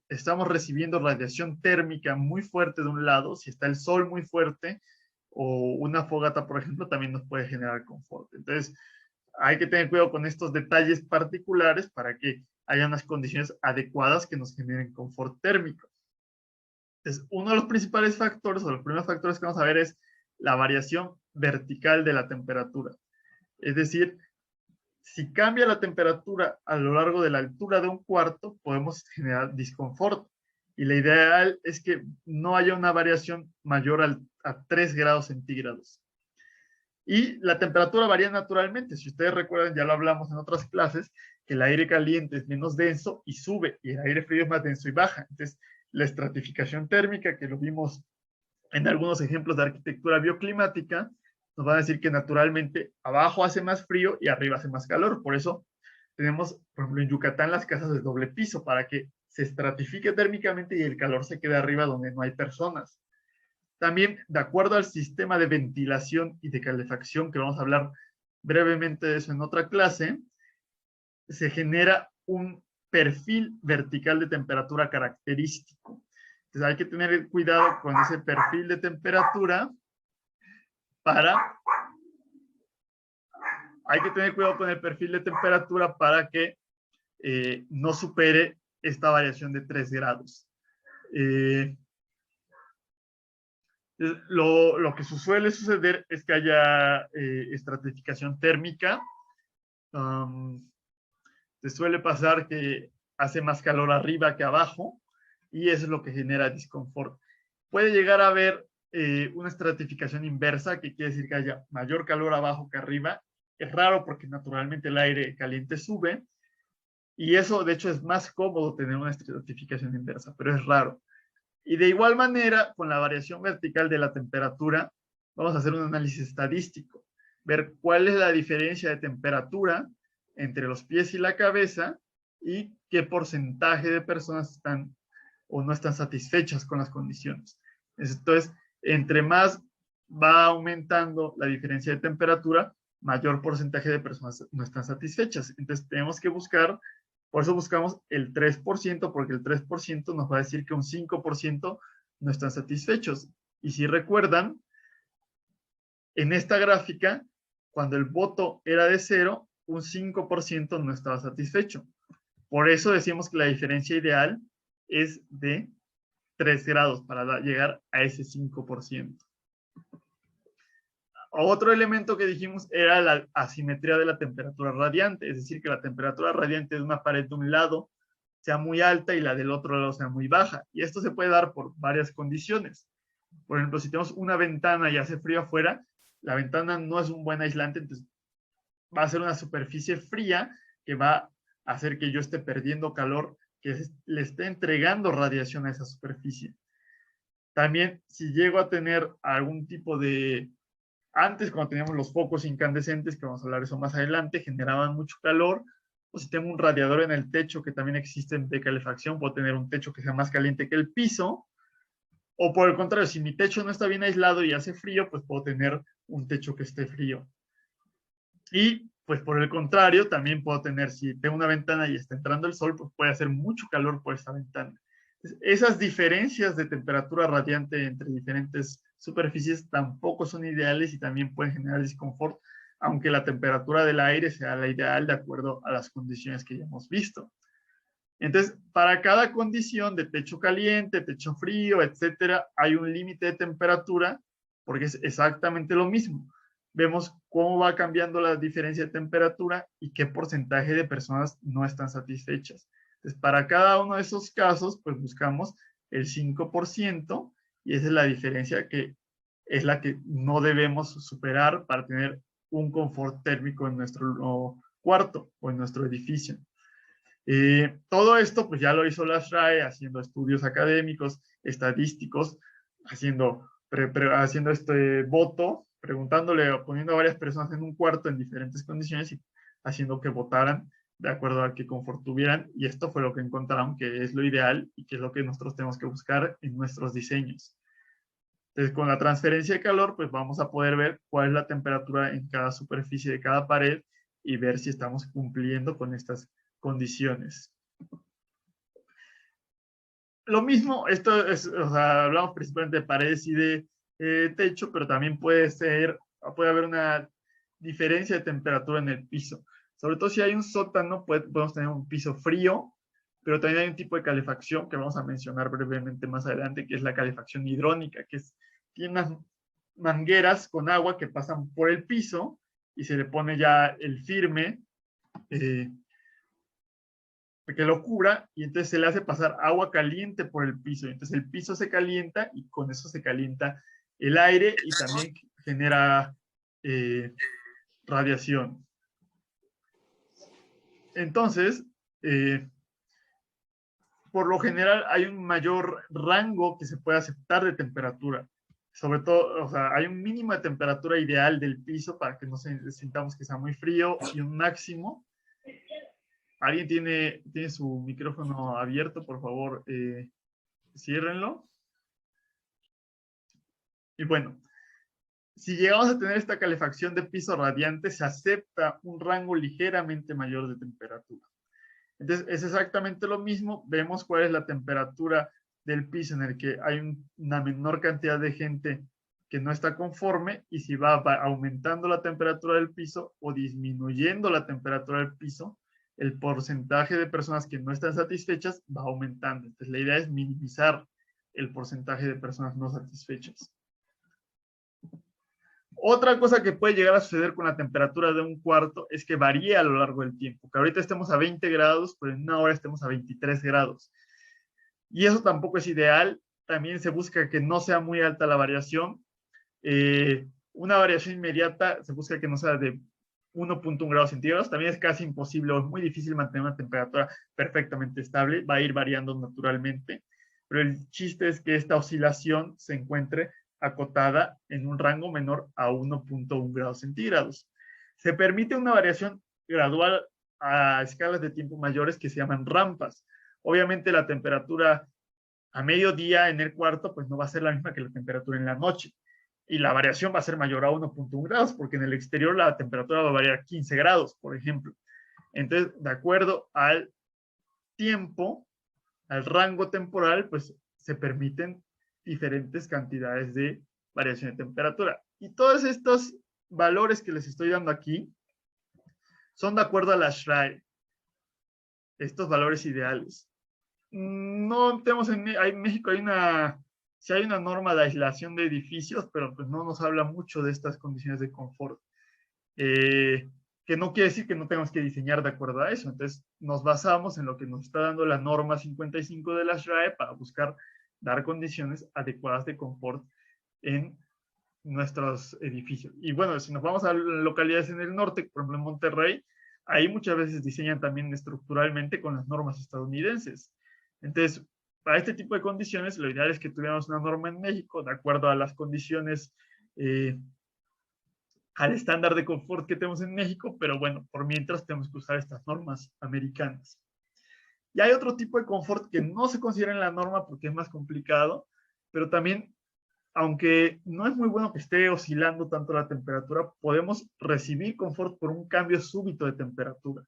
estamos recibiendo radiación térmica muy fuerte de un lado, si está el sol muy fuerte o una fogata, por ejemplo, también nos puede generar confort. Entonces, hay que tener cuidado con estos detalles particulares para que haya unas condiciones adecuadas que nos generen confort térmico. Entonces, uno de los principales factores o los primeros factores que vamos a ver es la variación vertical de la temperatura. Es decir, si cambia la temperatura a lo largo de la altura de un cuarto, podemos generar disconfort. Y la ideal es que no haya una variación mayor a 3 grados centígrados. Y la temperatura varía naturalmente. Si ustedes recuerdan, ya lo hablamos en otras clases, que el aire caliente es menos denso y sube, y el aire frío es más denso y baja. Entonces, la estratificación térmica, que lo vimos en algunos ejemplos de arquitectura bioclimática, nos van a decir que naturalmente abajo hace más frío y arriba hace más calor. Por eso tenemos, por ejemplo, en Yucatán las casas de doble piso, para que se estratifique térmicamente y el calor se quede arriba donde no hay personas. También, de acuerdo al sistema de ventilación y de calefacción, que vamos a hablar brevemente de eso en otra clase, se genera un perfil vertical de temperatura característico. Entonces hay que tener cuidado con ese perfil de temperatura hay que tener cuidado con el perfil de temperatura para que no supere esta variación de 3 grados. Lo que suele suceder es que haya estratificación térmica. Se suele pasar que hace más calor arriba que abajo y eso es lo que genera disconfort. Puede llegar a haber una estratificación inversa, que quiere decir que haya mayor calor abajo que arriba. Es raro porque naturalmente el aire caliente sube y eso de hecho es más cómodo tener una estratificación inversa, pero es raro. Y de igual manera, con la variación vertical de la temperatura, vamos a hacer un análisis estadístico, ver cuál es la diferencia de temperatura entre los pies y la cabeza y qué porcentaje de personas están o no están satisfechas con las condiciones. Entonces, entre más va aumentando la diferencia de temperatura, mayor porcentaje de personas no están satisfechas. Entonces, tenemos que buscar, por eso buscamos el 3%, porque el 3% nos va a decir que un 5% no están satisfechos. Y si recuerdan, en esta gráfica, cuando el voto era de 0, un 5% no estaba satisfecho. Por eso decimos que la diferencia ideal es de 3 grados para llegar a ese 5%. Otro elemento que dijimos era la asimetría de la temperatura radiante, es decir, que la temperatura radiante de una pared de un lado sea muy alta y la del otro lado sea muy baja. Y esto se puede dar por varias condiciones. Por ejemplo, si tenemos una ventana y hace frío afuera, la ventana no es un buen aislante, entonces va a ser una superficie fría que va a hacer que yo esté perdiendo calor, que le esté entregando radiación a esa superficie. También, si llego a tener algún tipo de... Antes, cuando teníamos los focos incandescentes, que vamos a hablar de eso más adelante, generaban mucho calor, o si tengo un radiador en el techo, que también existe de calefacción, puedo tener un techo que sea más caliente que el piso, o por el contrario, si mi techo no está bien aislado y hace frío, pues puedo tener un techo que esté frío. Y pues por el contrario, también puedo tener, si tengo una ventana y está entrando el sol, pues puede hacer mucho calor por esta ventana. Entonces, esas diferencias de temperatura radiante entre diferentes superficies tampoco son ideales y también pueden generar disconfort, aunque la temperatura del aire sea la ideal de acuerdo a las condiciones que ya hemos visto. Entonces, para cada condición de techo caliente, techo frío, etcétera, hay un límite de temperatura porque es exactamente lo mismo. Vemos cómo va cambiando la diferencia de temperatura y qué porcentaje de personas no están satisfechas. Entonces, para cada uno de esos casos, pues buscamos el 5% y esa es la diferencia que es la que no debemos superar para tener un confort térmico en nuestro cuarto o en nuestro edificio. Todo esto pues ya lo hizo la SRAE haciendo estudios académicos, estadísticos, haciendo este voto, preguntándole o poniendo a varias personas en un cuarto en diferentes condiciones y haciendo que votaran de acuerdo a qué confort tuvieran. Y esto fue lo que encontraron que es lo ideal y que es lo que nosotros tenemos que buscar en nuestros diseños. Entonces, con la transferencia de calor, pues vamos a poder ver cuál es la temperatura en cada superficie de cada pared y ver si estamos cumpliendo con estas condiciones. Lo mismo, esto es, o sea, hablamos principalmente de paredes y de techo, pero también puede haber una diferencia de temperatura en el piso. Sobre todo si hay un sótano, podemos tener un piso frío, pero también hay un tipo de calefacción que vamos a mencionar brevemente más adelante, que es la calefacción hidrónica, tiene unas mangueras con agua que pasan por el piso y se le pone ya el firme que lo cubra y entonces se le hace pasar agua caliente por el piso. Entonces el piso se calienta y con eso se calienta el aire y también genera radiación. Entonces, por lo general hay un mayor rango que se puede aceptar de temperatura. Sobre todo, o sea, hay un mínimo de temperatura ideal del piso para que no sintamos que sea muy frío y un máximo. ¿Alguien tiene su micrófono abierto? Por favor, ciérrenlo. Y bueno, si llegamos a tener esta calefacción de piso radiante, se acepta un rango ligeramente mayor de temperatura. Entonces, es exactamente lo mismo. Vemos cuál es la temperatura del piso en el que hay una menor cantidad de gente que no está conforme y si va aumentando la temperatura del piso o disminuyendo la temperatura del piso, el porcentaje de personas que no están satisfechas va aumentando. Entonces, la idea es minimizar el porcentaje de personas no satisfechas. Otra cosa que puede llegar a suceder con la temperatura de un cuarto es que varía a lo largo del tiempo. Que ahorita estemos a 20 grados, pero en una hora estemos a 23 grados. Y eso tampoco es ideal. También se busca que no sea muy alta la variación. Una variación inmediata se busca que no sea de 1.1 grados centígrados. También es casi imposible o es muy difícil mantener una temperatura perfectamente estable. Va a ir variando naturalmente. Pero el chiste es que esta oscilación se encuentre acotada en un rango menor a 1.1 grados centígrados. Se permite una variación gradual a escalas de tiempo mayores que se llaman rampas. Obviamente la temperatura a mediodía en el cuarto pues no va a ser la misma que la temperatura en la noche y la variación va a ser mayor a 1.1 grados porque en el exterior la temperatura va a variar 15 grados, por ejemplo. Entonces, de acuerdo al tiempo, al rango temporal, pues se permiten diferentes cantidades de variación de temperatura. Y todos estos valores que les estoy dando aquí son de acuerdo a la SRAE, estos valores ideales. No tenemos en México sí hay una norma de aislación de edificios, pero pues no nos habla mucho de estas condiciones de confort. Que no quiere decir que no tengamos que diseñar de acuerdo a eso. Entonces, nos basamos en lo que nos está dando la norma 55 de la SRAE para buscar dar condiciones adecuadas de confort en nuestros edificios. Y bueno, si nos vamos a localidades en el norte, por ejemplo en Monterrey, ahí muchas veces diseñan también estructuralmente con las normas estadounidenses. Entonces, para este tipo de condiciones, lo ideal es que tuviéramos una norma en México de acuerdo a las condiciones al estándar de confort que tenemos en México, pero bueno, por mientras tenemos que usar estas normas americanas. Y hay otro tipo de confort que no se considera en la norma porque es más complicado, pero también, aunque no es muy bueno que esté oscilando tanto la temperatura, podemos recibir confort por un cambio súbito de temperatura.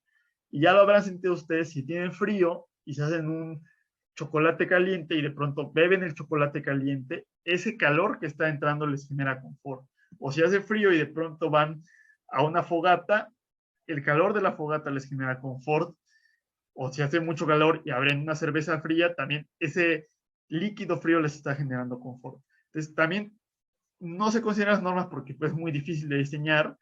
Y ya lo habrán sentido ustedes si tienen frío y se hacen un chocolate caliente y de pronto beben el chocolate caliente, ese calor que está entrando les genera confort. O si hace frío y de pronto van a una fogata, el calor de la fogata les genera confort. O si hace mucho calor y abren una cerveza fría, también ese líquido frío les está generando confort. Entonces, también no se consideran las normas porque pues, es muy difícil de diseñar.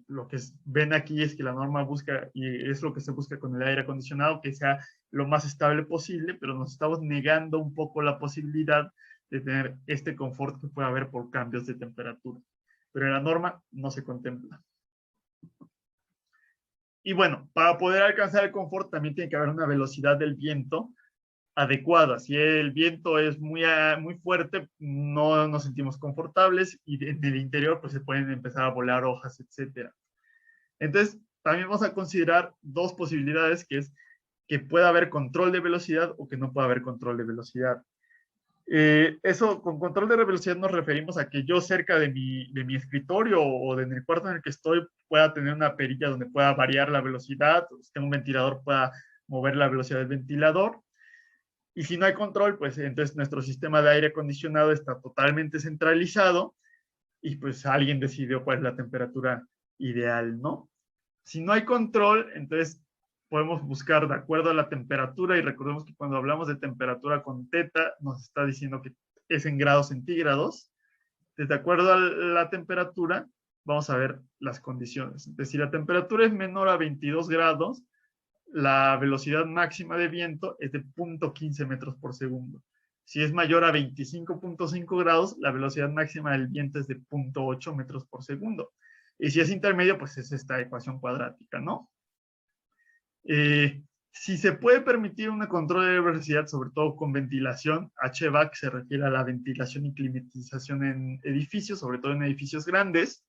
Lo que ven aquí es que la norma busca, y es lo que se busca con el aire acondicionado, que sea lo más estable posible, pero nos estamos negando un poco la posibilidad de tener este confort que puede haber por cambios de temperatura. Pero en la norma no se contempla. Y bueno, para poder alcanzar el confort también tiene que haber una velocidad del viento adecuada. Si el viento es muy fuerte, no nos sentimos confortables y en el interior pues se pueden empezar a volar hojas, etcétera. Entonces, también vamos a considerar dos posibilidades, que es que pueda haber control de velocidad o que no pueda haber control de velocidad. Eso, con control de velocidad nos referimos a que yo cerca de mi escritorio o en el cuarto en el que estoy pueda tener una perilla donde pueda variar la velocidad, si tengo un ventilador pueda mover la velocidad del ventilador. Y si no hay control, pues entonces nuestro sistema de aire acondicionado está totalmente centralizado y pues alguien decidió cuál es la temperatura ideal, ¿no? Si no hay control, entonces podemos buscar de acuerdo a la temperatura, y recordemos que cuando hablamos de temperatura con teta nos está diciendo que es en grados centígrados. De acuerdo a la temperatura vamos a ver las condiciones. Entonces, si la temperatura es menor a 22 grados, la velocidad máxima de viento es de 0.15 metros por segundo. Si es mayor a 25.5 grados, la velocidad máxima del viento es de 0.8 metros por segundo. Y si es intermedio, pues es esta ecuación cuadrática, ¿no? Si se puede permitir un control de velocidad, sobre todo con ventilación, HVAC se refiere a la ventilación y climatización en edificios, sobre todo en edificios grandes.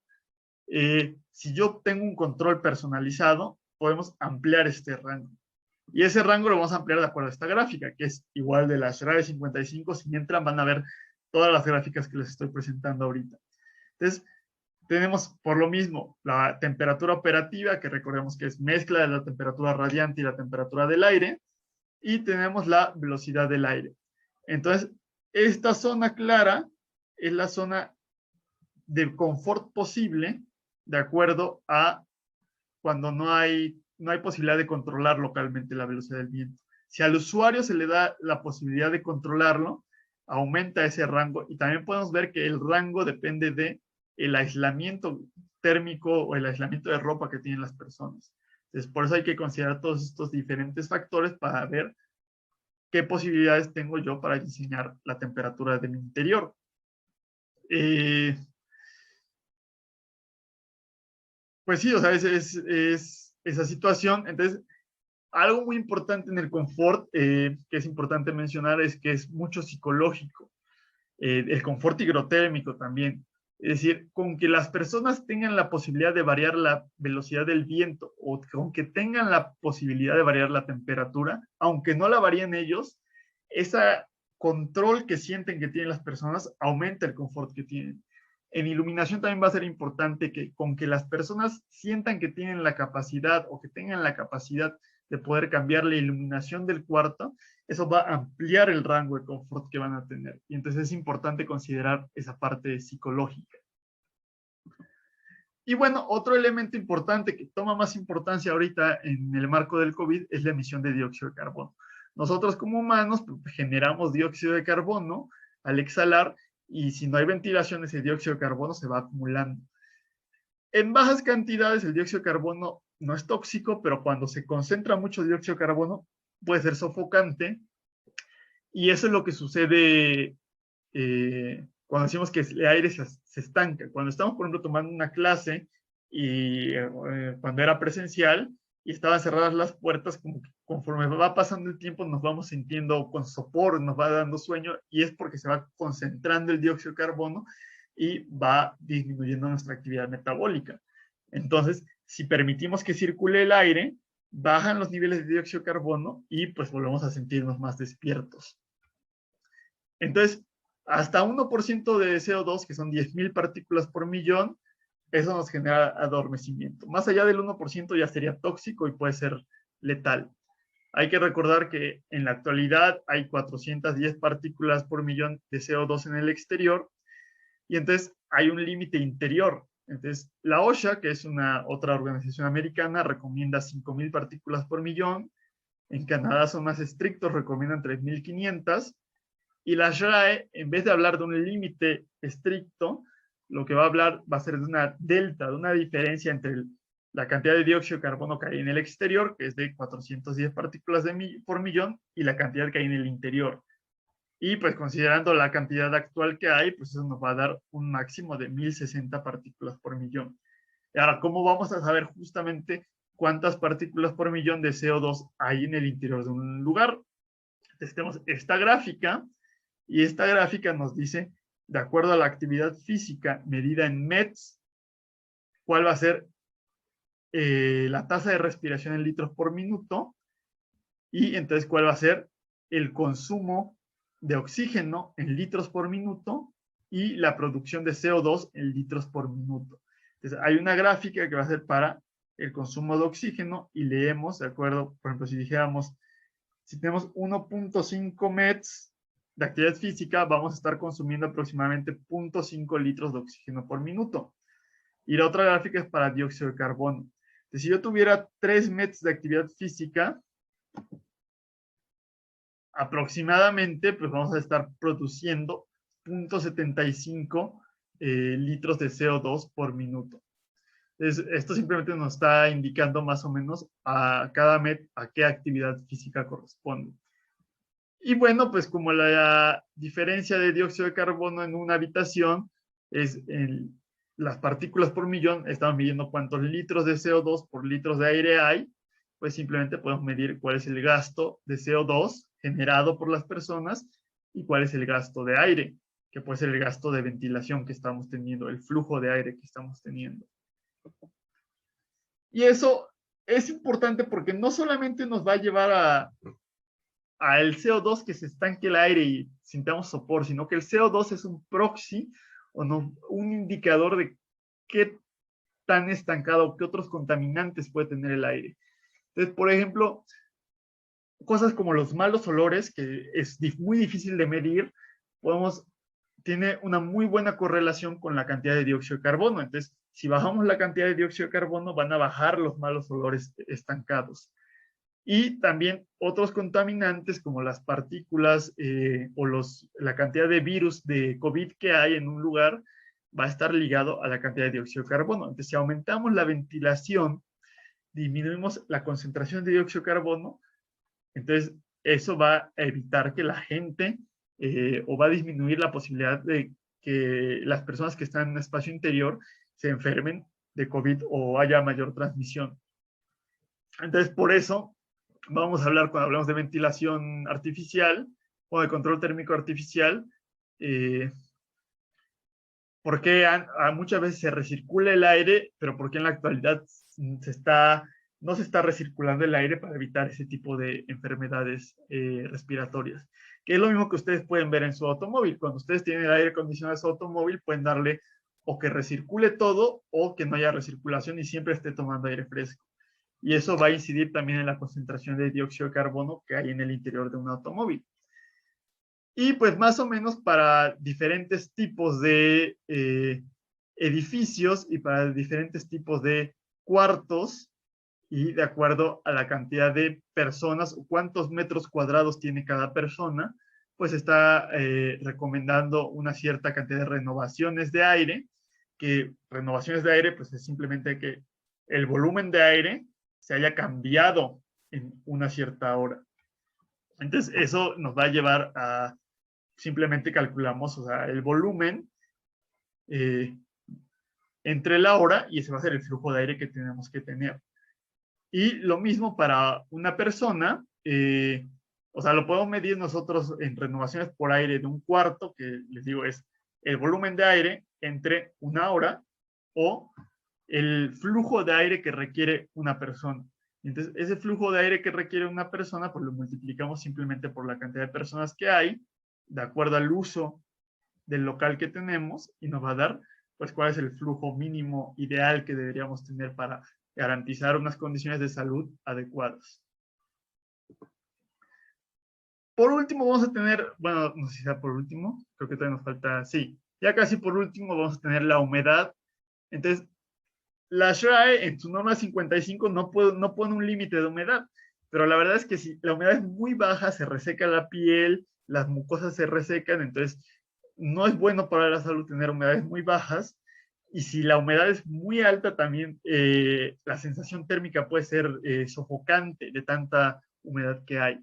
Si yo tengo un control personalizado, podemos ampliar este rango. Y ese rango lo vamos a ampliar de acuerdo a esta gráfica, que es igual de la Schrader 55. Si entran, van a ver todas las gráficas que les estoy presentando ahorita. Entonces, tenemos por lo mismo la temperatura operativa, que recordemos que es mezcla de la temperatura radiante y la temperatura del aire, y tenemos la velocidad del aire. Entonces, esta zona clara es la zona de confort posible, de acuerdo a cuando no hay posibilidad de controlar localmente la velocidad del viento. Si al usuario se le da la posibilidad de controlarlo, aumenta ese rango, y también podemos ver que el rango depende de el aislamiento térmico o el aislamiento de ropa que tienen las personas. Entonces, por eso hay que considerar todos estos diferentes factores para ver qué posibilidades tengo yo para diseñar la temperatura de mi interior. Pues sí, o sea, es esa situación. Entonces, algo muy importante en el confort, que es importante mencionar, es que es mucho psicológico. El confort higrotérmico también. Es decir, con que las personas tengan la posibilidad de variar la velocidad del viento, o con que tengan la posibilidad de variar la temperatura, aunque no la varíen ellos, ese control que sienten que tienen las personas aumenta el confort que tienen. En iluminación también va a ser importante que con que las personas sientan que tienen la capacidad o que tengan la capacidad de poder cambiar la iluminación del cuarto, eso va a ampliar el rango de confort que van a tener. Y entonces es importante considerar esa parte psicológica. Y bueno, otro elemento importante que toma más importancia ahorita en el marco del COVID es la emisión de dióxido de carbono. Nosotros como humanos pues, generamos dióxido de carbono al exhalar, y si no hay ventilación, ese dióxido de carbono se va acumulando. En bajas cantidades el dióxido de carbono no es tóxico, pero cuando se concentra mucho dióxido de carbono puede ser sofocante, y eso es lo que sucede cuando decimos que el aire se estanca. Cuando estamos, por ejemplo, tomando una clase y cuando era presencial y estaban cerradas las puertas, como que conforme va pasando el tiempo nos vamos sintiendo con sopor, nos va dando sueño, y es porque se va concentrando el dióxido de carbono y va disminuyendo nuestra actividad metabólica. Entonces, si permitimos que circule el aire, bajan los niveles de dióxido de carbono y pues volvemos a sentirnos más despiertos. Entonces, hasta 1% de CO2, que son 10.000 partículas por millón, eso nos genera adormecimiento. Más allá del 1% ya sería tóxico y puede ser letal. Hay que recordar que en la actualidad hay 410 partículas por millón de CO2 en el exterior, y entonces hay un límite interior. Entonces, la OSHA, que es otra organización americana, recomienda 5.000 partículas por millón. En Canadá son más estrictos, recomiendan 3.500. Y la SRAE, en vez de hablar de un límite estricto, lo que va a hablar va a ser de una delta, de una diferencia entre la cantidad de dióxido de carbono que hay en el exterior, que es de 410 partículas por millón, y la cantidad que hay en el interior. Y pues considerando la cantidad actual que hay, pues eso nos va a dar un máximo de 1.060 partículas por millón. Y ahora, ¿cómo vamos a saber justamente cuántas partículas por millón de CO2 hay en el interior de un lugar. Entonces tenemos esta gráfica, y esta gráfica nos dice, de acuerdo a la actividad física medida en METs, cuál va a ser la tasa de respiración en litros por minuto, y entonces cuál va a ser el consumo de oxígeno en litros por minuto y la producción de CO2 en litros por minuto. Entonces hay una gráfica que va a ser para el consumo de oxígeno, y leemos, de acuerdo, por ejemplo, si dijéramos, si tenemos 1.5 METs de actividad física, vamos a estar consumiendo aproximadamente 0.5 litros de oxígeno por minuto. Y la otra gráfica es para dióxido de carbono. Entonces, si yo tuviera 3 METs de actividad física, aproximadamente, pues vamos a estar produciendo 0.75 litros de CO2 por minuto. Esto simplemente nos está indicando más o menos a cada MET a qué actividad física corresponde. Y bueno, pues como la diferencia de dióxido de carbono en una habitación es las partículas por millón, estamos midiendo cuántos litros de CO2 por litros de aire hay, pues simplemente podemos medir cuál es el gasto de CO2 generado por las personas y cuál es el gasto de aire, que puede ser el gasto de ventilación que estamos teniendo, el flujo de aire que estamos teniendo. Y eso es importante porque no solamente nos va a llevar a el CO2 que se estanque el aire y sintamos sopor, sino que el CO2 es un proxy o no, un indicador de qué tan estancado, qué otros contaminantes puede tener el aire. Entonces, por ejemplo, cosas como los malos olores, que es muy difícil de medir, tiene una muy buena correlación con la cantidad de dióxido de carbono. Entonces, si bajamos la cantidad de dióxido de carbono, van a bajar los malos olores estancados. Y también otros contaminantes como las partículas o la cantidad de virus de COVID que hay en un lugar va a estar ligado a la cantidad de dióxido de carbono. Entonces, si aumentamos la ventilación, disminuimos la concentración de dióxido de carbono, entonces eso va a evitar que la gente o va a disminuir la posibilidad de que las personas que están en un espacio interior se enfermen de COVID o haya mayor transmisión. Entonces, por eso vamos a hablar, cuando hablamos de ventilación artificial o de control térmico artificial, por qué muchas veces se recircula el aire, pero por qué en la actualidad no se está recirculando el aire para evitar ese tipo de enfermedades respiratorias. Que es lo mismo que ustedes pueden ver en su automóvil. Cuando ustedes tienen el aire acondicionado en su automóvil, pueden darle o que recircule todo o que no haya recirculación y siempre esté tomando aire fresco. Y eso va a incidir también en la concentración de dióxido de carbono que hay en el interior de un automóvil. Y pues más o menos para diferentes tipos de edificios y para diferentes tipos de cuartos y de acuerdo a la cantidad de personas o cuántos metros cuadrados tiene cada persona, pues está recomendando una cierta cantidad de renovaciones de aire, que renovaciones de aire pues es simplemente que el volumen de aire se haya cambiado en una cierta hora. Entonces, eso nos va a llevar a, simplemente calculamos, o sea, el volumen entre la hora y ese va a ser el flujo de aire que tenemos que tener. Y lo mismo para una persona, o sea, lo podemos medir nosotros en renovaciones por aire de un cuarto, que les digo es el volumen de aire entre una hora o el flujo de aire que requiere una persona. Entonces, ese flujo de aire que requiere una persona, pues lo multiplicamos simplemente por la cantidad de personas que hay, de acuerdo al uso del local que tenemos, y nos va a dar, pues, cuál es el flujo mínimo ideal que deberíamos tener para garantizar unas condiciones de salud adecuadas. Por último, vamos a tener, bueno, no sé si sea por último, creo que todavía nos falta, sí, ya casi por último vamos a tener la humedad. Entonces, la SRAE en su norma 55 no pone un límite de humedad, pero la verdad es que si la humedad es muy baja, se reseca la piel, las mucosas se resecan, entonces no es bueno para la salud tener humedades muy bajas, y si la humedad es muy alta también la sensación térmica puede ser sofocante de tanta humedad que hay.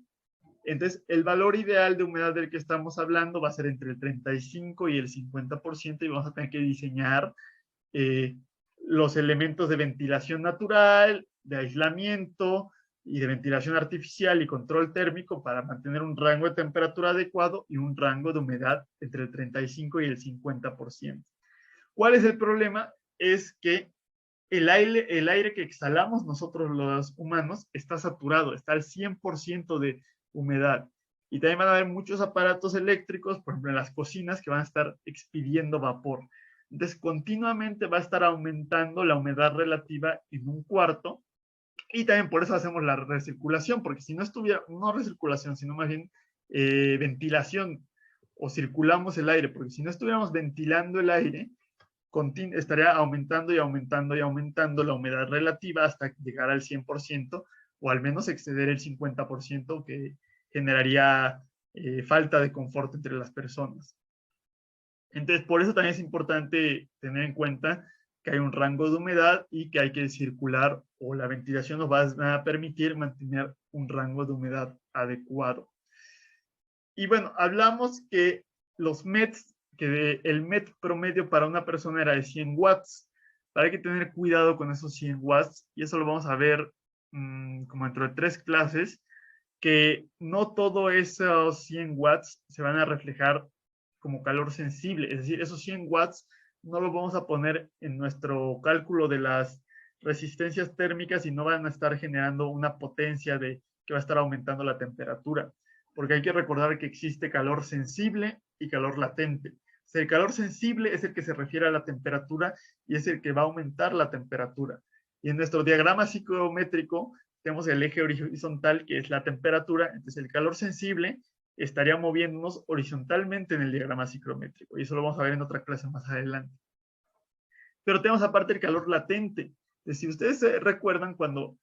Entonces, el valor ideal de humedad del que estamos hablando va a ser entre el 35 y el 50%, y vamos a tener que diseñar los elementos de ventilación natural de aislamiento y de ventilación artificial y control térmico para mantener un rango de temperatura adecuado y un rango de humedad entre el 35 y el 50%. ¿Cuál es el problema? Es que el aire que exhalamos nosotros los humanos está saturado, está al 100% de humedad. Y también van a haber muchos aparatos eléctricos, por ejemplo en las cocinas, que van a estar expidiendo vapor. Entonces continuamente va a estar aumentando la humedad relativa en un cuarto. Y también por eso hacemos la recirculación, porque si no estuviera, no recirculación, sino más bien ventilación, o circulamos el aire, porque si no estuviéramos ventilando el aire, estaría aumentando y aumentando y aumentando la humedad relativa hasta llegar al 100%, o al menos exceder el 50%, que generaría falta de confort entre las personas. Entonces, por eso también es importante tener en cuenta que hay un rango de humedad y que hay que circular, o la ventilación nos va a permitir mantener un rango de humedad adecuado. Y bueno, hablamos que los METs, que el MET promedio para una persona era de 100 watts. Pero hay que tener cuidado con esos 100 watts, y eso lo vamos a ver como dentro de 3 clases, que no todos esos 100 watts se van a reflejar como calor sensible. Es decir, esos 100 watts no los vamos a poner en nuestro cálculo de las resistencias térmicas y no van a estar generando una potencia de que va a estar aumentando la temperatura. Porque hay que recordar que existe calor sensible y calor latente. O sea, el calor sensible es el que se refiere a la temperatura y es el que va a aumentar la temperatura. Y en nuestro diagrama psicométrico tenemos el eje horizontal, que es la temperatura. Entonces el calor sensible estaría moviéndonos horizontalmente en el diagrama psicométrico, y eso lo vamos a ver en otra clase más adelante. Pero tenemos aparte el calor latente. Entonces, si ustedes recuerdan, cuando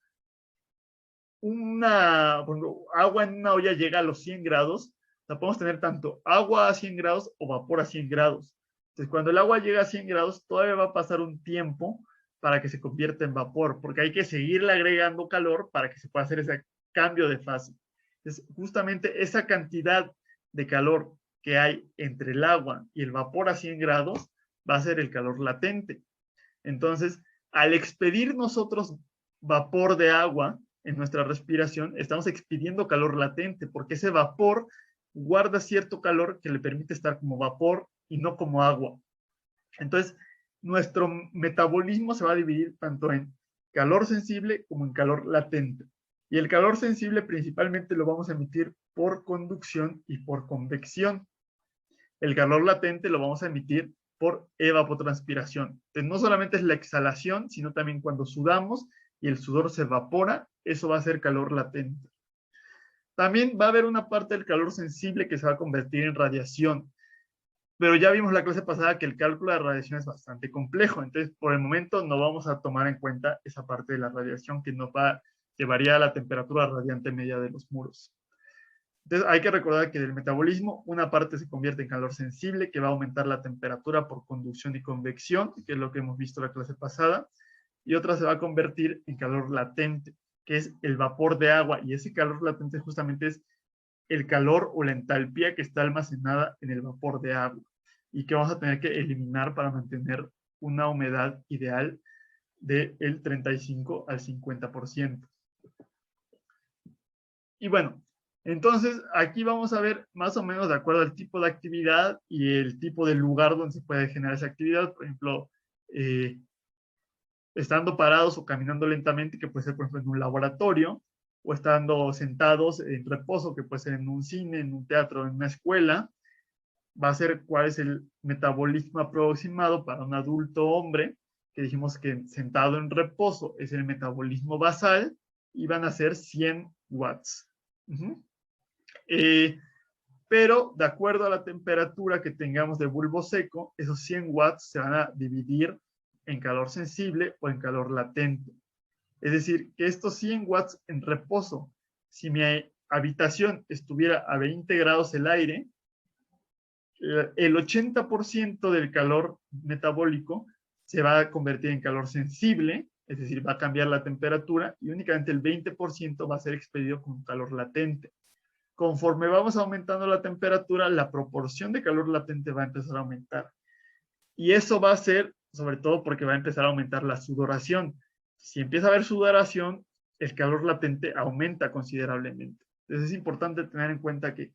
agua en una olla llega a los 100 grados, o sea, podemos tener tanto agua a 100 grados o vapor a 100 grados. Entonces, cuando el agua llega a 100 grados, todavía va a pasar un tiempo para que se convierta en vapor, porque hay que seguirle agregando calor para que se pueda hacer ese cambio de fase. Entonces, justamente esa cantidad de calor que hay entre el agua y el vapor a 100 grados va a ser el calor latente. Entonces, al expedir nosotros vapor de agua en nuestra respiración, estamos expidiendo calor latente, porque ese vapor guarda cierto calor que le permite estar como vapor y no como agua. Entonces, nuestro metabolismo se va a dividir tanto en calor sensible como en calor latente. Y el calor sensible principalmente lo vamos a emitir por conducción y por convección. El calor latente lo vamos a emitir por evapotranspiración. Entonces, no solamente es la exhalación, sino también cuando sudamos y el sudor se evapora, eso va a ser calor latente. También va a haber una parte del calor sensible que se va a convertir en radiación. Pero ya vimos la clase pasada que el cálculo de radiación es bastante complejo. Entonces, por el momento no vamos a tomar en cuenta esa parte de la radiación que nos llevaría a la temperatura radiante media de los muros. Entonces, hay que recordar que del metabolismo, una parte se convierte en calor sensible, que va a aumentar la temperatura por conducción y convección, que es lo que hemos visto la clase pasada, y otra se va a convertir en calor latente, que es el vapor de agua, y ese calor latente justamente es el calor o la entalpía que está almacenada en el vapor de agua, y que vamos a tener que eliminar para mantener una humedad ideal del 35 al 50%. Y bueno, entonces aquí vamos a ver más o menos de acuerdo al tipo de actividad y el tipo de lugar donde se puede generar esa actividad. Por ejemplo, estando parados o caminando lentamente, que puede ser por ejemplo en un laboratorio, o estando sentados en reposo, que puede ser en un cine, en un teatro, en una escuela. Va a ser cuál es el metabolismo aproximado para un adulto hombre, que dijimos que sentado en reposo es el metabolismo basal, y van a ser 100 watts. Pero de acuerdo a la temperatura que tengamos de bulbo seco, esos 100 watts se van a dividir en calor sensible o en calor latente. Es decir, que estos 100 watts en reposo, si mi habitación estuviera a 20 grados el aire, el 80% del calor metabólico se va a convertir en calor sensible, es decir, va a cambiar la temperatura, y únicamente el 20% va a ser expedido como calor latente. Conforme vamos aumentando la temperatura, la proporción de calor latente va a empezar a aumentar. Y eso va a ser, sobre todo porque va a empezar a aumentar la sudoración. Si empieza a haber sudoración, el calor latente aumenta considerablemente. Entonces es importante tener en cuenta que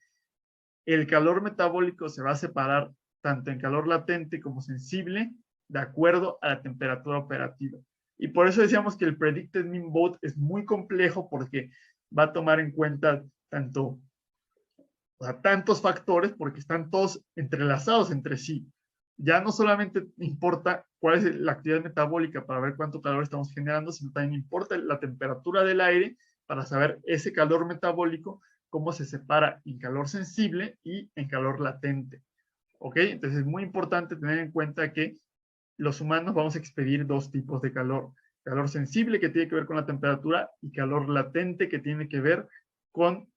el calor metabólico se va a separar tanto en calor latente como sensible de acuerdo a la temperatura operativa. Y por eso decíamos que el predicted mean vote es muy complejo porque va a tomar en cuenta tantos factores porque están todos entrelazados entre sí. Ya no solamente importa cuál es la actividad metabólica para ver cuánto calor estamos generando, sino también importa la temperatura del aire para saber ese calor metabólico, cómo se separa en calor sensible y en calor latente. ¿Ok? Entonces es muy importante tener en cuenta que los humanos vamos a expedir dos tipos de calor. Calor sensible que tiene que ver con la temperatura y calor latente que tiene que ver con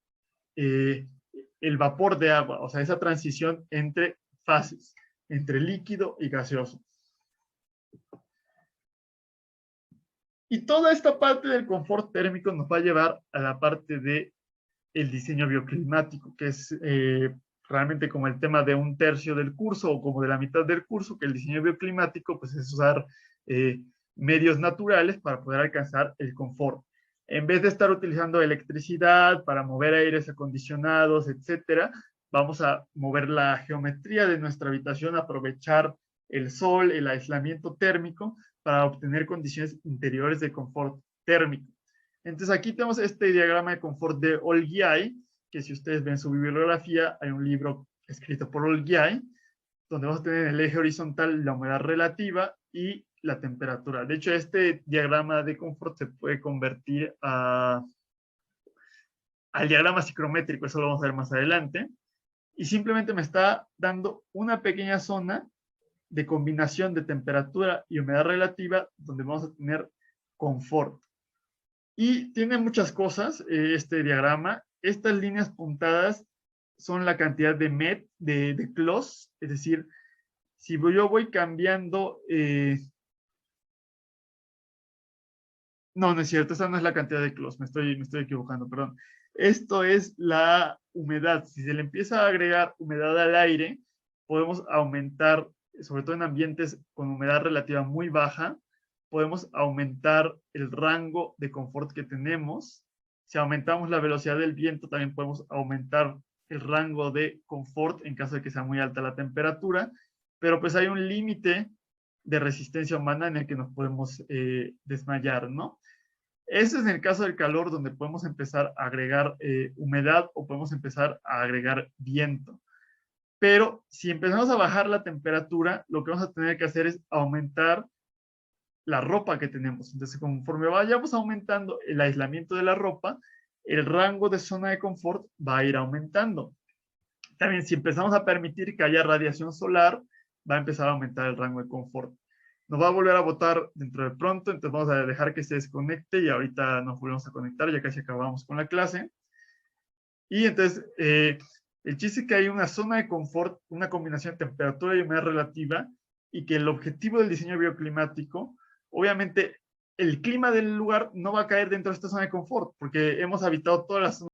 el vapor de agua, o sea, esa transición entre fases, entre líquido y gaseoso. Y toda esta parte del confort térmico nos va a llevar a la parte de el diseño bioclimático, que es realmente como el tema de un tercio del curso o como de la mitad del curso, que el diseño bioclimático pues es usar medios naturales para poder alcanzar el confort. En vez de estar utilizando electricidad para mover aires acondicionados, etcétera, vamos a mover la geometría de nuestra habitación, aprovechar el sol, el aislamiento térmico para obtener condiciones interiores de confort térmico. Entonces aquí tenemos este diagrama de confort de Olgiay, que si ustedes ven su bibliografía, hay un libro escrito por Olgiay, donde vamos a tener en el eje horizontal la humedad relativa y la temperatura. De hecho, este diagrama de confort se puede convertir al diagrama psicométrico, eso lo vamos a ver más adelante, y simplemente me está dando una pequeña zona de combinación de temperatura y humedad relativa, donde vamos a tener confort. Y tiene muchas cosas este diagrama. Estas líneas puntadas son la cantidad de MET, de CLOS, es decir, si yo voy cambiando... no, no es cierto, esa no es la cantidad de CLOS, me estoy equivocando, perdón. Esto es la humedad. Si se le empieza a agregar humedad al aire, podemos aumentar, sobre todo en ambientes con humedad relativa muy baja, podemos aumentar el rango de confort que tenemos. Si aumentamos la velocidad del viento, también podemos aumentar el rango de confort en caso de que sea muy alta la temperatura, pero pues hay un límite de resistencia humana en el que nos podemos desmayar, ¿no? Ese es en el caso del calor, donde podemos empezar a agregar humedad o podemos empezar a agregar viento. Pero si empezamos a bajar la temperatura, lo que vamos a tener que hacer es aumentar la ropa que tenemos. Entonces, conforme vayamos aumentando el aislamiento de la ropa, el rango de zona de confort va a ir aumentando. También, si empezamos a permitir que haya radiación solar, va a empezar a aumentar el rango de confort. Nos va a volver a botar dentro de pronto, entonces vamos a dejar que se desconecte y ahorita nos volvemos a conectar, ya casi acabamos con la clase. Y entonces, el chiste es que hay una zona de confort, una combinación de temperatura y humedad relativa, y que el objetivo del diseño bioclimático, obviamente, el clima del lugar no va a caer dentro de esta zona de confort, porque hemos habitado todas las zonas